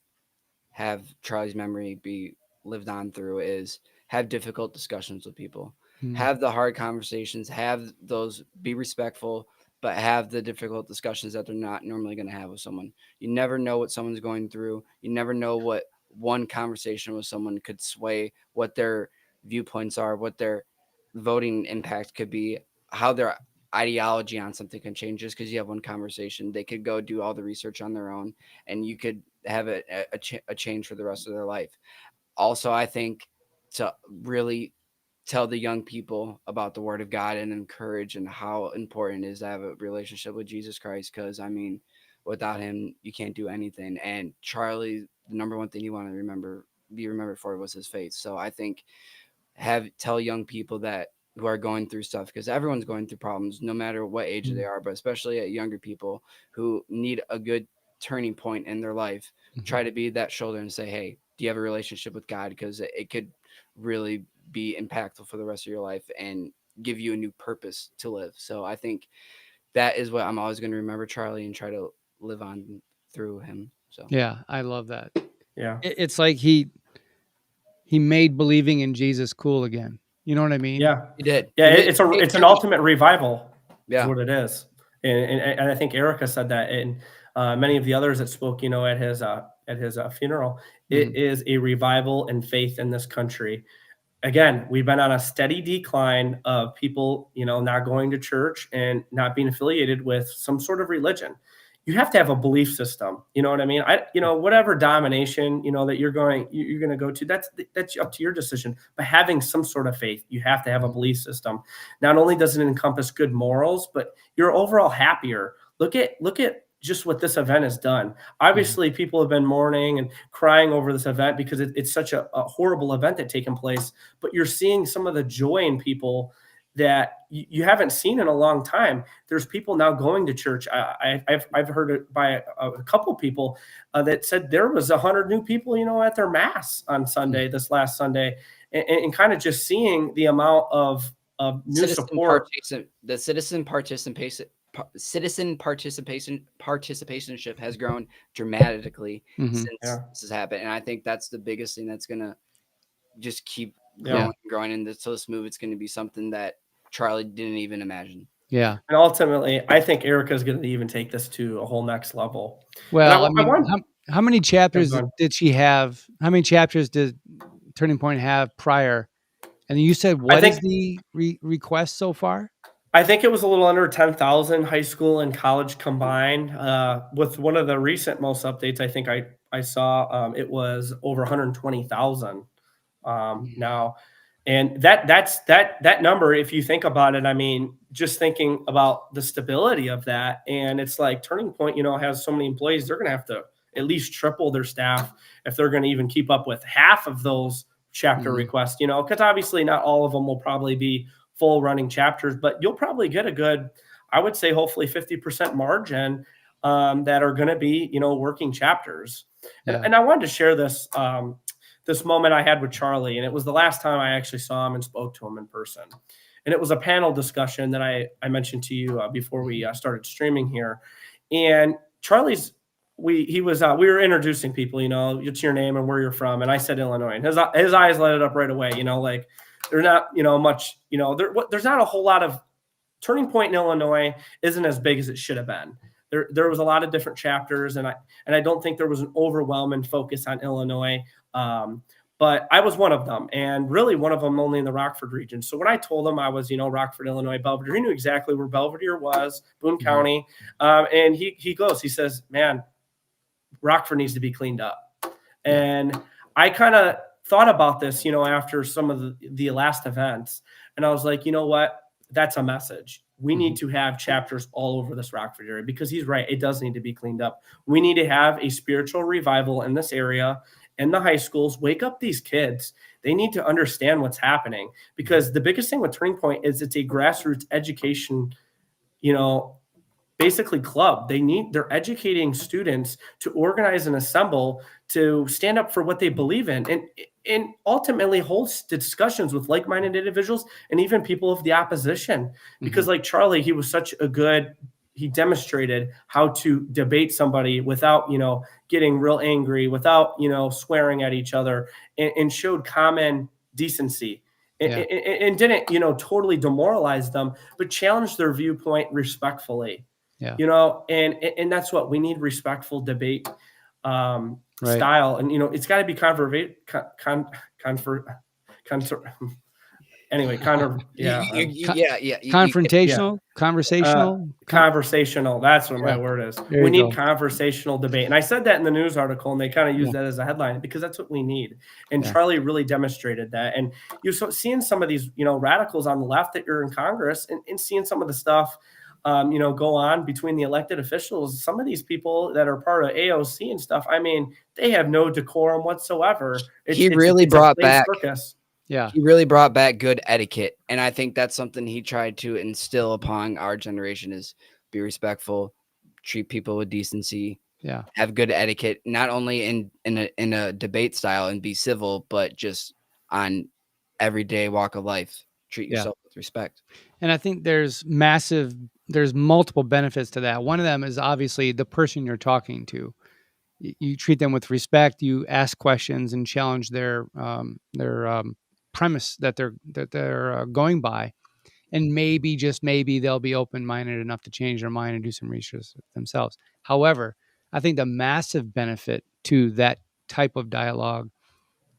have Charlie's memory be lived on through is have difficult discussions with people. Have the hard conversations, have those, be respectful, but have the difficult discussions that they're not normally going to have with someone. You never know what someone's going through. You never know what one conversation with someone could sway, what their viewpoints are, what their voting impact could be, how their ideology on something can change. Just because you have one conversation, they could go do all the research on their own, and you could have a change for the rest of their life. Also, I think to really tell the young people about the Word of God and encourage and how important it is to have a relationship with Jesus Christ. Because, without him, you can't do anything. And Charlie, the number one thing you want to be remembered for was his faith. So I think tell young people that who are going through stuff, because everyone's going through problems, no matter what age they are, but especially at younger people who need a good turning point in their life. Try to be that shoulder and say, hey, do you have a relationship with God? Because it could really be impactful for the rest of your life and give you a new purpose to live. So I think that is what I'm always going to remember Charlie and try to live on through him. So yeah, I love that. Yeah. It's like he made believing in Jesus cool again. You know what I mean? Yeah, he did. Yeah, it's an ultimate revival. Yeah. Is what it is. And I think Erica said that, and many of the others that spoke, at his funeral. It is a revival and faith in this country. Again, we've been on a steady decline of people, not going to church and not being affiliated with some sort of religion. You have to have a belief system. You know what I mean? Whatever domination, that you're going to go to, that's up to your decision. But having some sort of faith, you have to have a belief system. Not only does it encompass good morals, but you're overall happier. Look at just what this event has done. Obviously, people have been mourning and crying over this event because it's such a horrible event that's taken place. But you're seeing some of the joy in people that you haven't seen in a long time. There's people now going to church. I've heard it by a couple people that said there was 100 new people, at their mass on Sunday, this last Sunday, and kind of just seeing the amount of new support. The citizen participationship has grown dramatically since this has happened, and I think that's the biggest thing that's gonna just keep growing. And so this move, it's going to be something that Charlie didn't even imagine. Yeah, and ultimately, I think Erica is going to even take this to a whole next level. Well, how many chapters did she have? How many chapters did Turning Point have prior? And you said, what is the request so far? I think it was a little under 10,000 high school and college combined. With one of the recent most updates, I think I saw it was over 120,000 now. And that number, if you think about it, I mean, just thinking about the stability of that, and it's like Turning Point, has so many employees, they're going to have to at least triple their staff if they're going to even keep up with half of those chapter requests, because obviously not all of them will probably be full running chapters, but you'll probably get a good, I would say, hopefully 50% margin that are going to be, working chapters. Yeah. And I wanted to share this, this moment I had with Charlie, and it was the last time I actually saw him and spoke to him in person. And it was a panel discussion that I mentioned to you before we started streaming here. And Charlie's, we were introducing people, it's your name and where you're from. And I said Illinois, and his eyes lighted up right away, like, they're not, much, there's not a whole lot of Turning Point in Illinois isn't as big as it should have been. There was a lot of different chapters, and I don't think there was an overwhelming focus on Illinois. But I was one of them, and really one of them only in the Rockford region. So when I told him I was, Rockford, Illinois, Belvedere, he knew exactly where Belvedere was, Boone County. And he says, man, Rockford needs to be cleaned up. And I kind of thought about this, after some of the last events, and I was like, you know what? That's a message. We need to have chapters all over this Rockford area, because he's right. It does need to be cleaned up. We need to have a spiritual revival in this area, in the high schools. Wake up these kids. They need to understand what's happening, because the biggest thing with Turning Point is it's a grassroots education, basically club. They're educating students to organize and assemble, to stand up for what they believe in, and ultimately host discussions with like-minded individuals and even people of the opposition. Because like Charlie, he demonstrated how to debate somebody without, getting real angry, without, swearing at each other, and showed common decency. And didn't, totally demoralize them, but challenged their viewpoint respectfully. Yeah. And that's what we need: respectful debate style. And, it's got to be confrontational, conversational. That's what my word is. We need conversational debate. And I said that in the news article, and they kind of used that as a headline, because that's what we need. And Charlie really demonstrated that. And you're seeing some of these, radicals on the left that you're in Congress, and seeing some of the stuff go on between the elected officials. Some of these people that are part of AOC and stuff, I mean, they have no decorum whatsoever. He really brought back good etiquette. And I think that's something he tried to instill upon our generation: is be respectful, treat people with decency, have good etiquette, not only in a debate style and be civil, but just on everyday walk of life. Treat yourself with respect. And I think there's multiple benefits to that. One of them is obviously the person you're talking to. You treat them with respect. You ask questions and challenge their premise that they're going by, and maybe, just maybe, they'll be open-minded enough to change their mind and do some research themselves. However, I think the massive benefit to that type of dialogue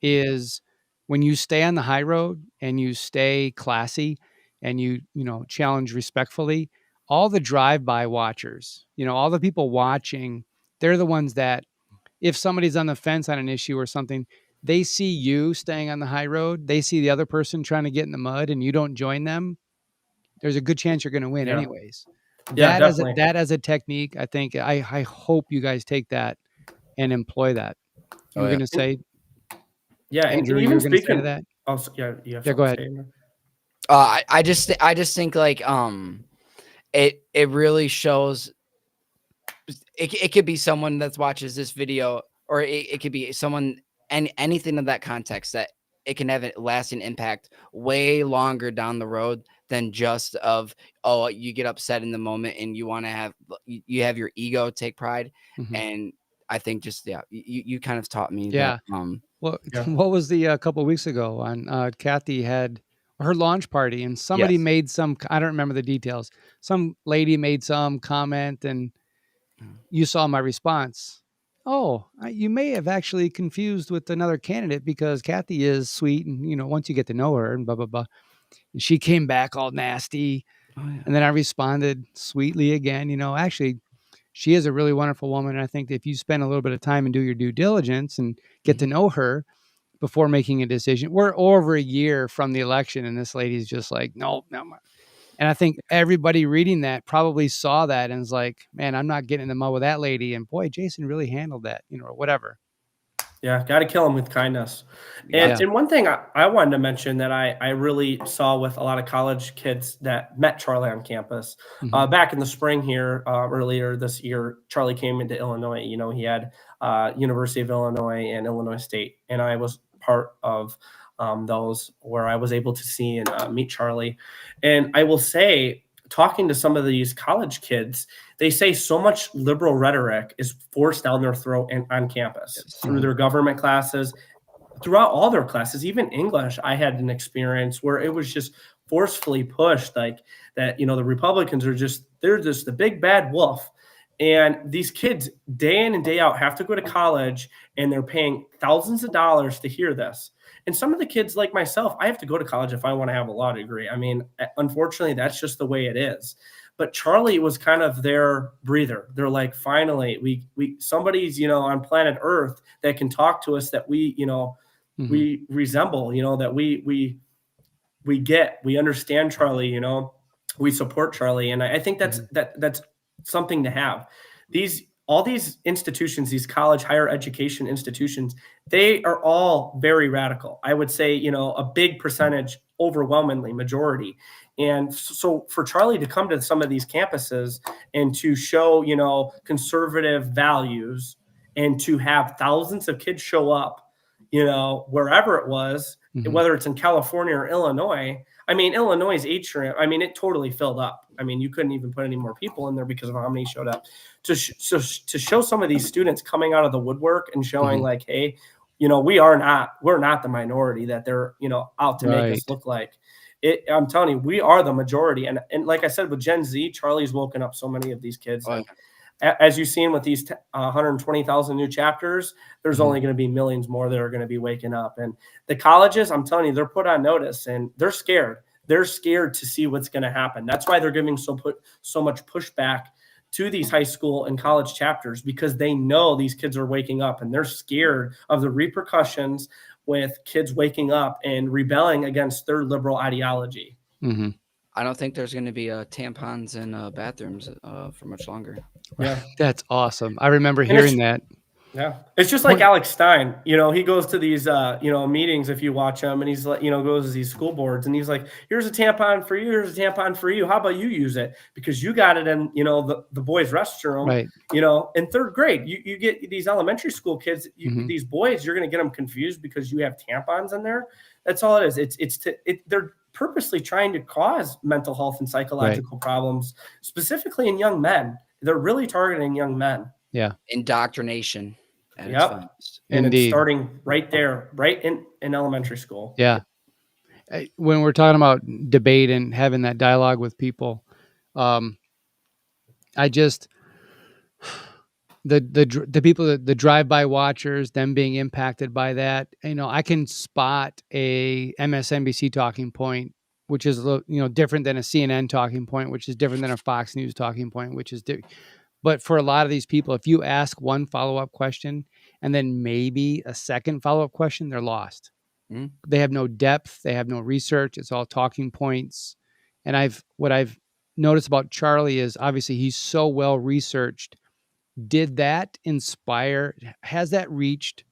is when you stay on the high road and you stay classy and you challenge respectfully, all the drive-by watchers, all the people watching, they're the ones that, if somebody's on the fence on an issue or something, they see you staying on the high road, they see the other person trying to get in the mud and you don't join them, there's a good chance you're going to win Yeah. anyways. Yeah, That definitely. as a technique, I think, I hope you guys take that and employ that. You Oh, were yeah. going to say, Yeah, Andrew, and you even were going to say to speaking. that? Oh, yeah, you have Yeah, go something to ahead. say? I just think like it really shows. It could be someone that watches this video, or it could be someone, and anything of that context, that it can have a lasting impact way longer down the road than just of, oh, you get upset in the moment and you want to have, you have your ego take pride. Mhm. And I think just, you kind of taught me Yeah. that. Well, Yeah. what was the couple of weeks ago on Kathy had her launch party and somebody Yes. made some, I don't remember the details. Some lady made some comment and you saw my response. Oh, you may have actually confused with another candidate because Kathy is sweet and, once you get to know her and blah, blah, blah. And she came back all nasty. Oh, yeah. And then I responded sweetly again, actually, she is a really wonderful woman. And I think that if you spend a little bit of time and do your due diligence and get to know her before making a decision, we're over a year from the election. And this lady's just like, no. And I think everybody reading that probably saw that and was like, man, I'm not getting in the mud with that lady. And boy, Jason really handled that, or whatever. Yeah, got to kill them with kindness. Yeah. And one thing I wanted to mention that I really saw with a lot of college kids that met Charlie on campus back in the spring here, earlier this year, Charlie came into Illinois. He had University of Illinois and Illinois State, and I was part of those where I was able to see and meet Charlie. And I will say, talking to some of these college kids, they say so much liberal rhetoric is forced down their throat and on campus through their government classes, throughout all their classes. Even English, I had an experience where it was just forcefully pushed, like that, the Republicans they're just the big bad wolf. And these kids day in and day out have to go to college and they're paying thousands of dollars to hear this. And some of the kids like myself, I have to go to college if I want to have a law degree. I mean, unfortunately, that's just the way it is. But Charlie was kind of their breather. They're like, finally, we somebody's, on planet Earth that can talk to us, that we, we resemble, that we understand Charlie, we support Charlie. And I think that's something to have. All these institutions, these college higher education institutions, they are all very radical. I would say, a big percentage, overwhelmingly majority. And so for Charlie to come to some of these campuses and to show, conservative values, and to have thousands of kids show up, wherever it was, whether it's in California or Illinois. I mean, Illinois' atrium, it totally filled up. You couldn't even put any more people in there because of how many showed up. To show some of these students coming out of the woodwork and showing like, hey, we're not the minority that they're, out to make us look like. I'm telling you, we are the majority. And like I said, with Gen Z, Charlie's woken up so many of these kids. Like, as you've seen with these 120,000 new chapters, there's only going to be millions more that are going to be waking up. And the colleges, I'm telling you, they're put on notice and they're scared. They're scared to see what's going to happen. That's why they're giving so much pushback to these high school and college chapters, because they know these kids are waking up and they're scared of the repercussions with kids waking up and rebelling against their liberal ideology. I don't think there's going to be tampons in bathrooms for much longer. Yeah, that's awesome. I remember hearing that. Yeah, it's just like Alex Stein. He goes to these meetings, if you watch him, and he's like, goes to these school boards, and he's like, "Here's a tampon for you. Here's a tampon for you. How about you use it because you got it in the boys' restroom, right? In third grade, you get these elementary school kids, these boys, you're going to get them confused because you have tampons in there. That's all it is. They're purposely trying to cause mental health and psychological problems, specifically in young men. They're really targeting young men. Yeah, indoctrination. Yep. And it's starting right there, right in elementary school. Yeah. when we're talking about debate and having that dialogue with people, I just the people that the drive-by watchers, them being impacted by that. I can spot a MSNBC talking point, which is different than a CNN talking point, which is different than a Fox News talking point, which is different. But for a lot of these people, if you ask one follow-up question and then maybe a second follow-up question, they're lost. Mm-hmm. They have no depth. They have no research. It's all talking points. And what I've noticed about Charlie is obviously he's so well researched. Did that inspire? Has that reached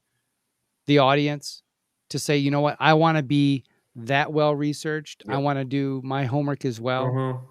the audience to say, you know what, I want to be that well researched. I Yep. want to do my homework as well. Mm-hmm.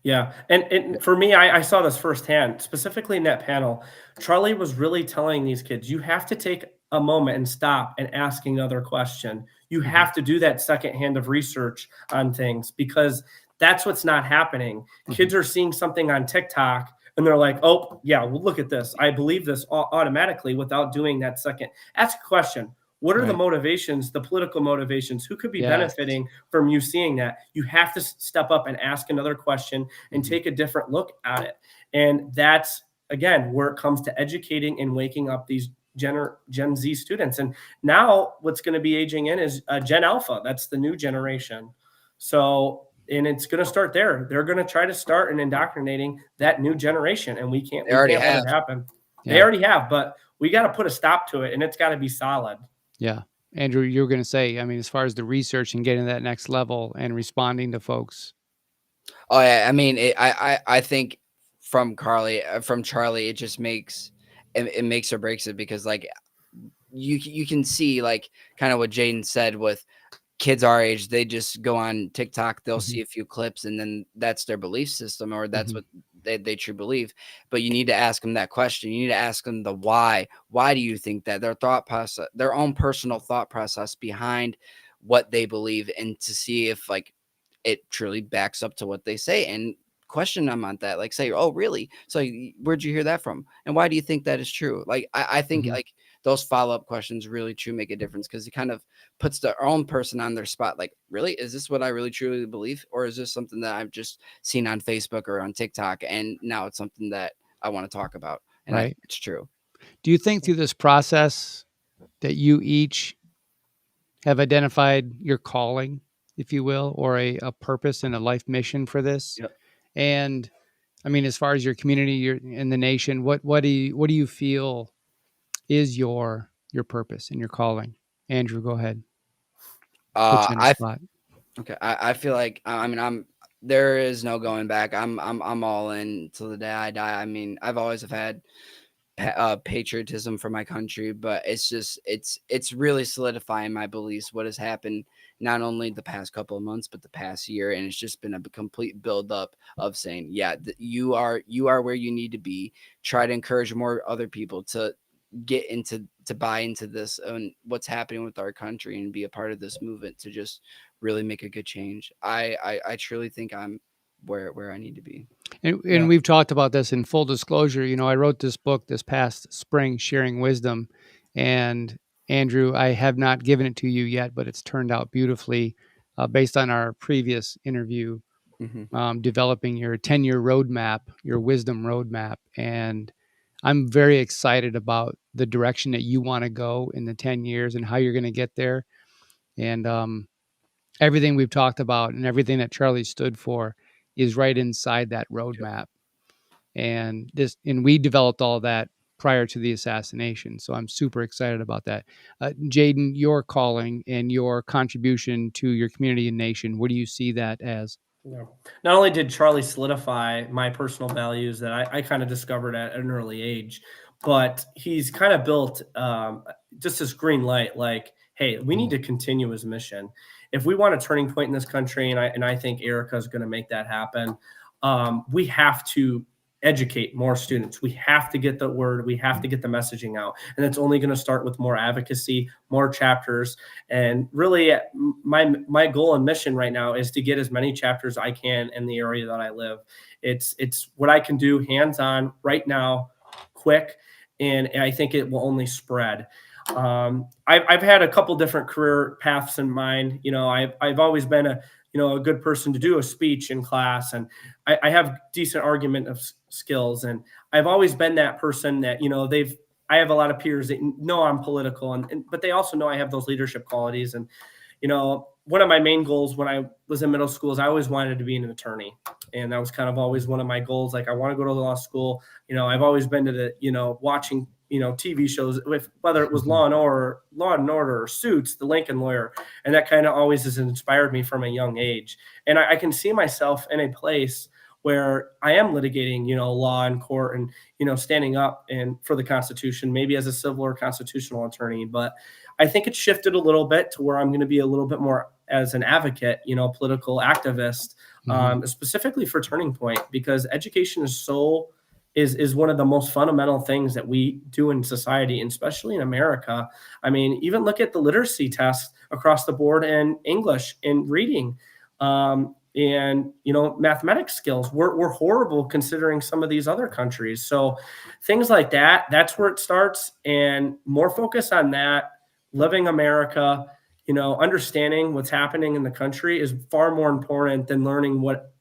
Yeah. And for me, I saw this firsthand, specifically in that panel. Charlie was really telling these kids, you have to take a moment and stop and ask another question. You have to do that second hand of research on things, because that's what's not happening. Kids are seeing something on TikTok and they're like, oh, yeah, well, look at this. I believe this automatically without doing that second. Ask a question. What are the Right. motivations, the political motivations? Who could be Yes. benefiting from you seeing that? You have to step up and ask another question and take a different look at it. And that's, again, where it comes to educating and waking up these Gen Z students. And now what's going to be aging in is Gen Alpha. That's the new generation. So, and it's going to start there. They're going to try to start and indoctrinating that new generation. And we can't let it happen. Yeah. They already have, but we got to put a stop to it, and it's got to be solid. Yeah. Andrew, you were going to say, I mean, as far as the research and getting to that next level and responding to folks. Oh yeah, I mean, I think from Charlie, it just makes it makes or breaks it, because like you can see like kind of what Jayden said with kids our age, they just go on TikTok, they'll see a few clips, and then that's their belief system, or that's what they truly believe. But you need to ask them that question. You need to ask them the why. Why do you think that? Their thought process, their own personal thought process behind what they believe, and to see if like it truly backs up to what they say, and question them on that. Like say, oh, really? So where'd you hear that from? And why do you think that is true? Like, I think like those follow-up questions really truly make a difference, because it kind of puts their own person on their spot. Like, really, is this what I really truly believe? Or is this something that I've just seen on Facebook or on TikTok, and now it's something that I want to talk about? And I think it's true. Do you think through this process that you each have identified your calling, if you will, or a purpose and a life mission for this? Yep. And I mean, as far as your community, your in the nation, what do you feel is your purpose and your calling? Andrew, go ahead. Put you on the spot. Okay, I feel like there is no going back. I'm all in till the day I die. I mean, I've always have had patriotism for my country, but it's just it's really solidifying my beliefs. What has happened not only the past couple of months, but the past year, and it's just been a complete buildup of saying, yeah, you are where you need to be. Try to encourage more other people to get into, to buy into this and what's happening with our country, and be a part of this movement to just really make a good change. I truly think I'm where I need to be. And we've talked about this. In full disclosure, I wrote this book this past spring, Sharing Wisdom, and Andrew, I have not given it to you yet, but it's turned out beautifully based on our previous interview, developing your 10-year roadmap, your wisdom roadmap. And I'm very excited about the direction that you want to go in the 10 years and how you're going to get there. And everything we've talked about and everything that Charlie stood for is right inside that roadmap. And we developed all of that prior to the assassination. So I'm super excited about that. Jayden, your calling and your contribution to your community and nation, what do you see that as? Yeah. Not only did Charlie solidify my personal values that I kind of discovered at an early age, but he's kind of built just this green light, like, hey, we need to continue his mission. If we want a turning point in this country, and I think Erica is going to make that happen, we have to educate more students. We have to get the word, we have to get the messaging out. And it's only going to start with more advocacy, more chapters. And really my goal and mission right now is to get as many chapters I can in the area that I live. It's what I can do hands-on right now, quick. And I think it will only spread. I've had a couple different career paths in mind. I've always been a good person to do a speech in class, and I have decent argument of skills, and I've always been that person that I have a lot of peers that know I'm political, but they also know I have those leadership qualities. And one of my main goals when I was in middle school is I always wanted to be an attorney, and that was kind of always one of my goals. Like, I want to go to law school. I've always been to the watching TV shows, with whether it was Law and Order or Suits, The Lincoln Lawyer, and that kind of always has inspired me from a young age. And I can see myself in a place where I am litigating, law in court, and standing up and for the Constitution, maybe as a civil or constitutional attorney. But I think it's shifted a little bit to where I'm going to be a little bit more as an advocate, political activist, specifically for Turning Point, because education is one of the most fundamental things that we do in society, and especially in America. I mean, even look at the literacy tests across the board in English and reading, and mathematics skills. We're horrible considering some of these other countries. So things like that, that's where it starts, and more focus on that. Living America, understanding what's happening in the country is far more important than learning what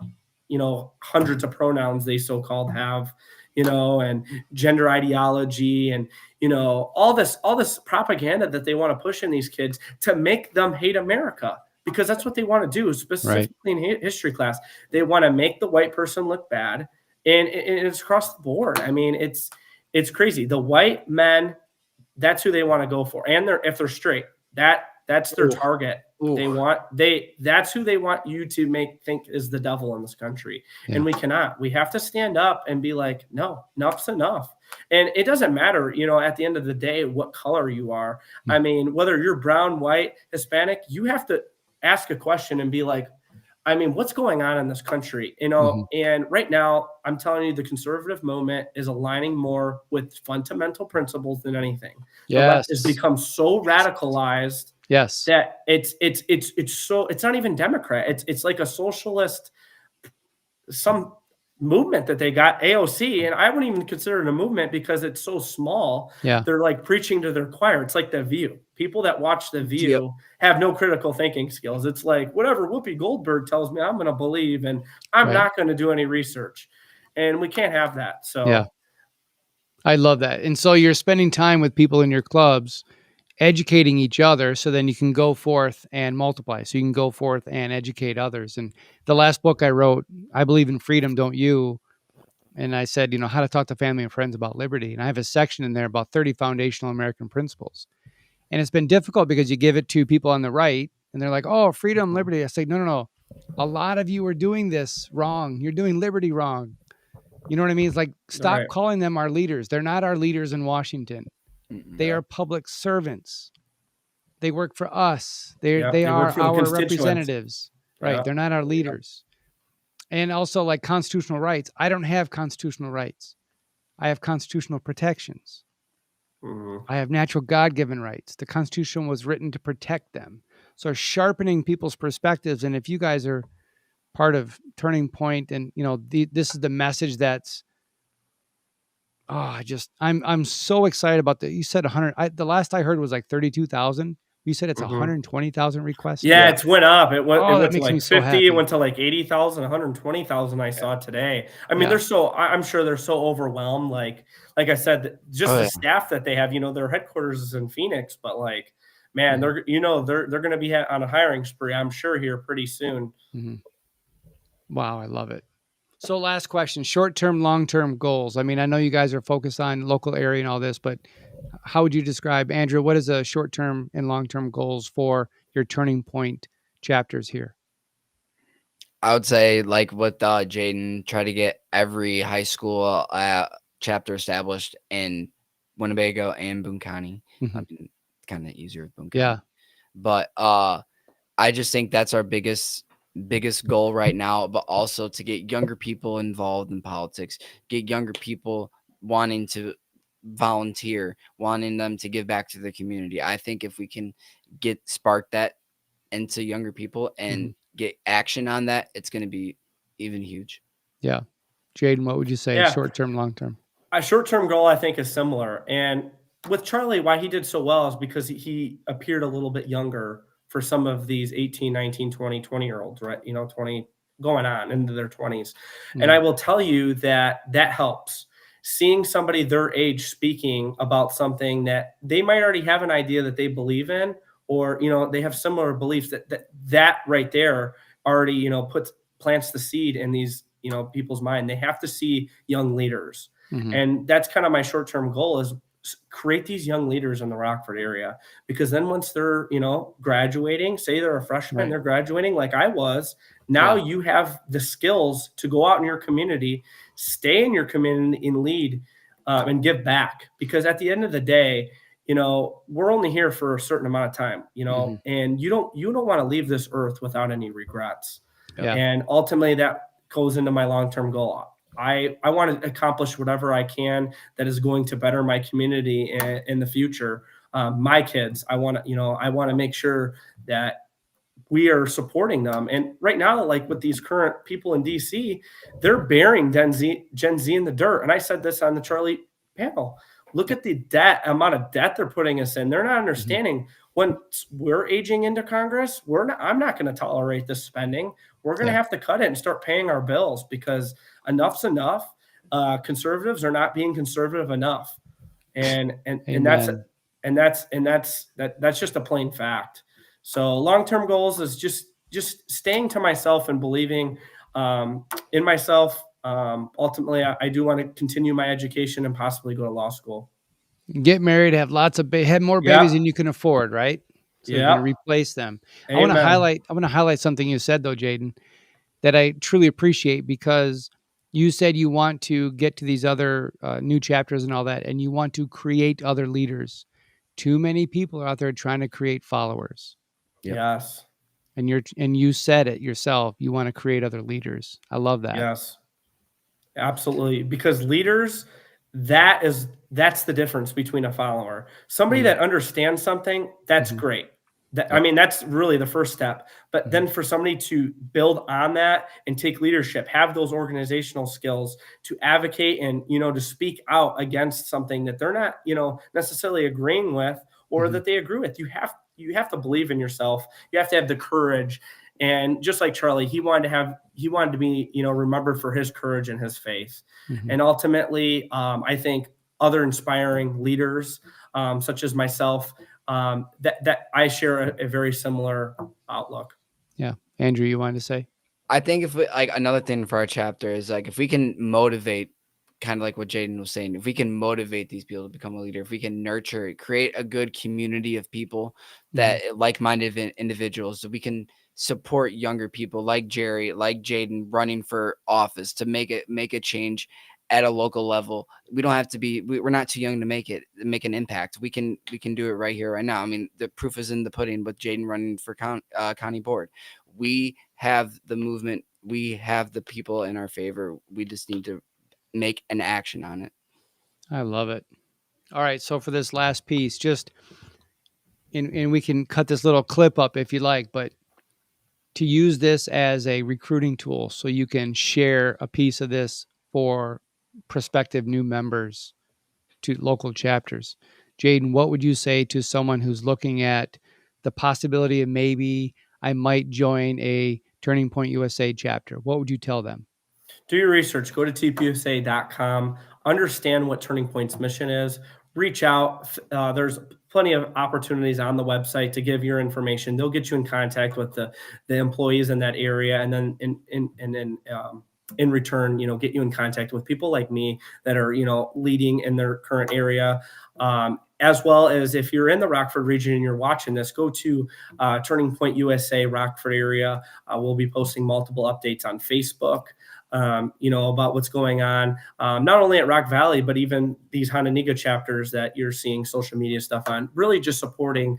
hundreds of pronouns they so-called have, and gender ideology, and all this propaganda that they want to push in these kids to make them hate America, because that's what they want to do, specifically in history class. They want to make the white person look bad, and it's across the board. I mean, it's crazy. The white men, that's who they want to go for, and if they're straight, that's their target. That's who they want you to think is the devil in this country. Yeah. And we cannot. We have to stand up and be like, no, enough's enough. And it doesn't matter, at the end of the day, what color you are. Mm-hmm. I mean, whether you're brown, white, Hispanic, you have to ask a question and be like, I mean, what's going on in this country? And right now, I'm telling you, the conservative movement is aligning more with fundamental principles than anything. Yes. The left has become so radicalized. Yes. That it's not even Democrat. It's like a socialist, some movement that they got, AOC, and I wouldn't even consider it a movement because it's so small. Yeah. They're like preaching to their choir. It's like The View. People that watch The View have no critical thinking skills. It's like, whatever Whoopi Goldberg tells me, I'm going to believe, and I'm not going to do any research. And we can't have that. So yeah. I love that. And so you're spending time with people in your clubs, educating each other, so then you can go forth and multiply. So you can go forth and educate others. And the last book I wrote, I Believe in Freedom, Don't You? And I said, how to talk to family and friends about liberty. And I have a section in there about 30 foundational American principles. And it's been difficult because you give it to people on the right and they're like, oh, freedom, liberty. I say, no. A lot of you are doing this wrong. You're doing liberty wrong. You know what I mean? It's like, stop calling them our leaders. They're not our leaders in Washington. They are public servants. They work for us. They are our representatives. Right. Yeah. They're not our leaders. And also, like, constitutional rights. I don't have constitutional rights. I have constitutional protections. Mm-hmm. I have natural God-given rights. The Constitution was written to protect them. So sharpening people's perspectives. And if you guys are part of Turning Point, and this is the message that's, I'm so excited about that. You said 100. The last I heard was like 32,000. You said it's 120,000 requests. Yeah, it's went up. It went to like 50. So it went to like 80,000, 120,000. I saw today. I mean, I'm sure they're so overwhelmed. Like I said, just the staff that they have. Their headquarters is in Phoenix, but like, man, they're going to be on a hiring spree, I'm sure, here pretty soon. Mm-hmm. Wow, I love it. So last question, short-term, long-term goals. I mean, I know you guys are focused on local area and all this, but how would you describe, Andrew, what is the short-term and long-term goals for your Turning Point chapters here? I would say, like with Jayden, try to get every high school chapter established in Winnebago and Boone County. Mm-hmm. Kind of easier with Boone County. Yeah. But I just think that's our biggest goal right now, but also to get younger people involved in politics, get younger people wanting to volunteer, wanting them to give back to the community. I think if we can spark that into younger people and get action on that, it's going to be even huge. Yeah. Jayden, what would you say? Short-term, long-term? A short-term goal, I think, is similar. And with Charlie, why he did so well is because he appeared a little bit younger for some of these 18, 19, 20-year-olds, right? 20 going on into their 20s. And I will tell you that helps. Seeing somebody their age speaking about something that they might already have an idea that they believe in, or, they have similar beliefs, that right there already, plants the seed in these, people's mind. They have to see young leaders. And that's kind of my short-term goal, is create these young leaders in the Rockford area, because then once they're, graduating, say they're a freshman, they're graduating like I was. Now you have the skills to go out in your community, stay in your community and lead, and give back. Because at the end of the day, we're only here for a certain amount of time, and you don't want to leave this earth without any regrets. And ultimately that goes into my long-term goal. I want to accomplish whatever I can that is going to better my community in the future. My kids, I want to make sure that we are supporting them. And right now, like with these current people in DC, they're burying Gen Z in the dirt. And I said this on the Charlie panel. Look at the amount of debt they're putting us in. They're not understanding when we're aging into Congress, I'm not going to tolerate this spending. We're going to have to cut it and start paying our bills, because enough's enough. Conservatives are not being conservative enough. And that's just a plain fact. So long-term goals is just staying to myself and believing in myself. Ultimately, I do want to continue my education and possibly go to law school. Get married, have lots of have more babies than you can afford, right? So you're going to replace them. Amen. I want to highlight something you said though, Jayden, that I truly appreciate, because you said you want to get to these other new chapters and all that, and you want to create other leaders. Too many people are out there trying to create followers. Yes. And you said it yourself. You want to create other leaders. I love that. Yes, absolutely. Because leaders, that's the difference between a follower. Somebody that understands something, that's great. I mean, that's really the first step. But then for somebody to build on that and take leadership, have those organizational skills to advocate and, to speak out against something that they're not, necessarily agreeing with, or that they agree with. You have to believe in yourself. You have to have the courage. And just like Charlie, he wanted to be, remembered for his courage and his faith. And ultimately, I think other inspiring leaders, such as myself, that I share a very similar outlook. Yeah. Andrew, you wanted to say? I think if another thing for our chapter is if we can motivate, kind of like what Jayden was saying, if we can motivate these people to become a leader, if we can nurture, create a good community of people that like-minded individuals, so we can support younger people like Jerry, like Jayden, running for office to make a change at a local level. We don't have to be, we're not too young to make an impact. We can do it right here, right now. I mean, the proof is in the pudding with Jayden running for county board. We have the movement. We have the people in our favor. We just need to make an action on it. I love it. All right. So for this last piece, and we can cut this little clip up if you like, but to use this as a recruiting tool, so you can share a piece of this for prospective new members to local chapters. Jayden, what would you say to someone who's looking at the possibility of maybe I might join a Turning Point USA chapter? What would you tell them? Do your research. Go to tpusa.com. Understand what Turning Point's mission is. Reach out. There's plenty of opportunities on the website to give your information. They'll get you in contact with the employees in that area, and then in return, get you in contact with people like me that are, leading in their current area. As well as if you're in the Rockford region and you're watching this, go to Turning Point USA Rockford area. We'll be posting multiple updates on Facebook, about what's going on, not only at Rock Valley, but even these Hononegah chapters that you're seeing social media stuff on, really just supporting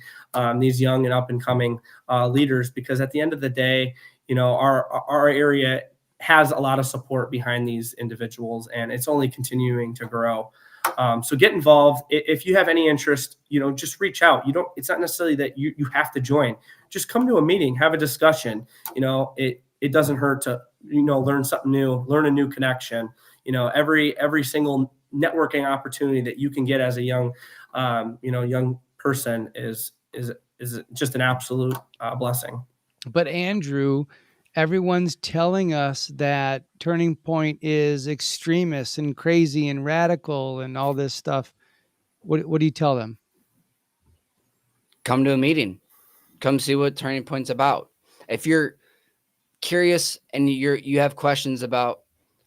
these young and up and coming leaders, because at the end of the day, our area has a lot of support behind these individuals, and it's only continuing to grow. So get involved. If you have any interest, just reach out. It's not necessarily that you have to join. Just come to a meeting, have a discussion. It doesn't hurt to, learn something new, learn a new connection. Every single networking opportunity that you can get as a young young person is just an absolute blessing. But Andrew, everyone's telling us that Turning Point is extremist and crazy and radical and all this stuff. What do you tell them? Come to a meeting. Come see what Turning Point's about. If you're curious and you have questions about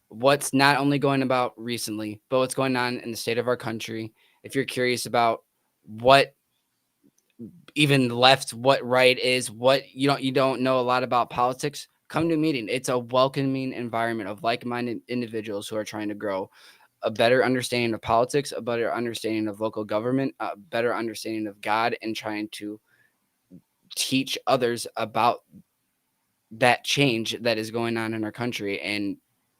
what's not only going about recently, but what's going on in the state of our country, if you're curious about what even left, what right is, what you don't know a lot about politics, come to a meeting. It's a welcoming environment of like-minded individuals who are trying to grow a better understanding of politics, a better understanding of local government, a better understanding of God, and trying to teach others about that change that is going on in our country and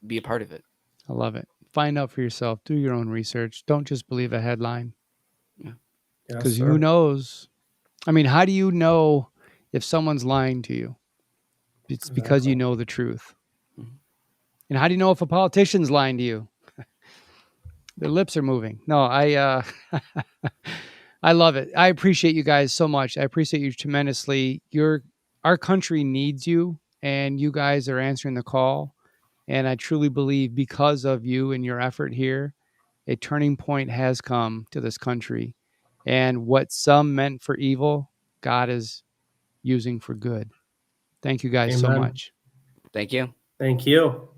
be a part of it. I love it. Find out for yourself. Do your own research. Don't just believe a headline. Because who knows? I mean, how do you know if someone's lying to you? It's because you know the truth. And how do you know if a politician's lying to you? Their lips are moving. No, I love it. I appreciate you guys so much. I appreciate you tremendously. Our country needs you, and you guys are answering the call. And I truly believe because of you and your effort here, a turning point has come to this country. And what some meant for evil, God is using for good. Thank you guys so much. Thank you. Thank you.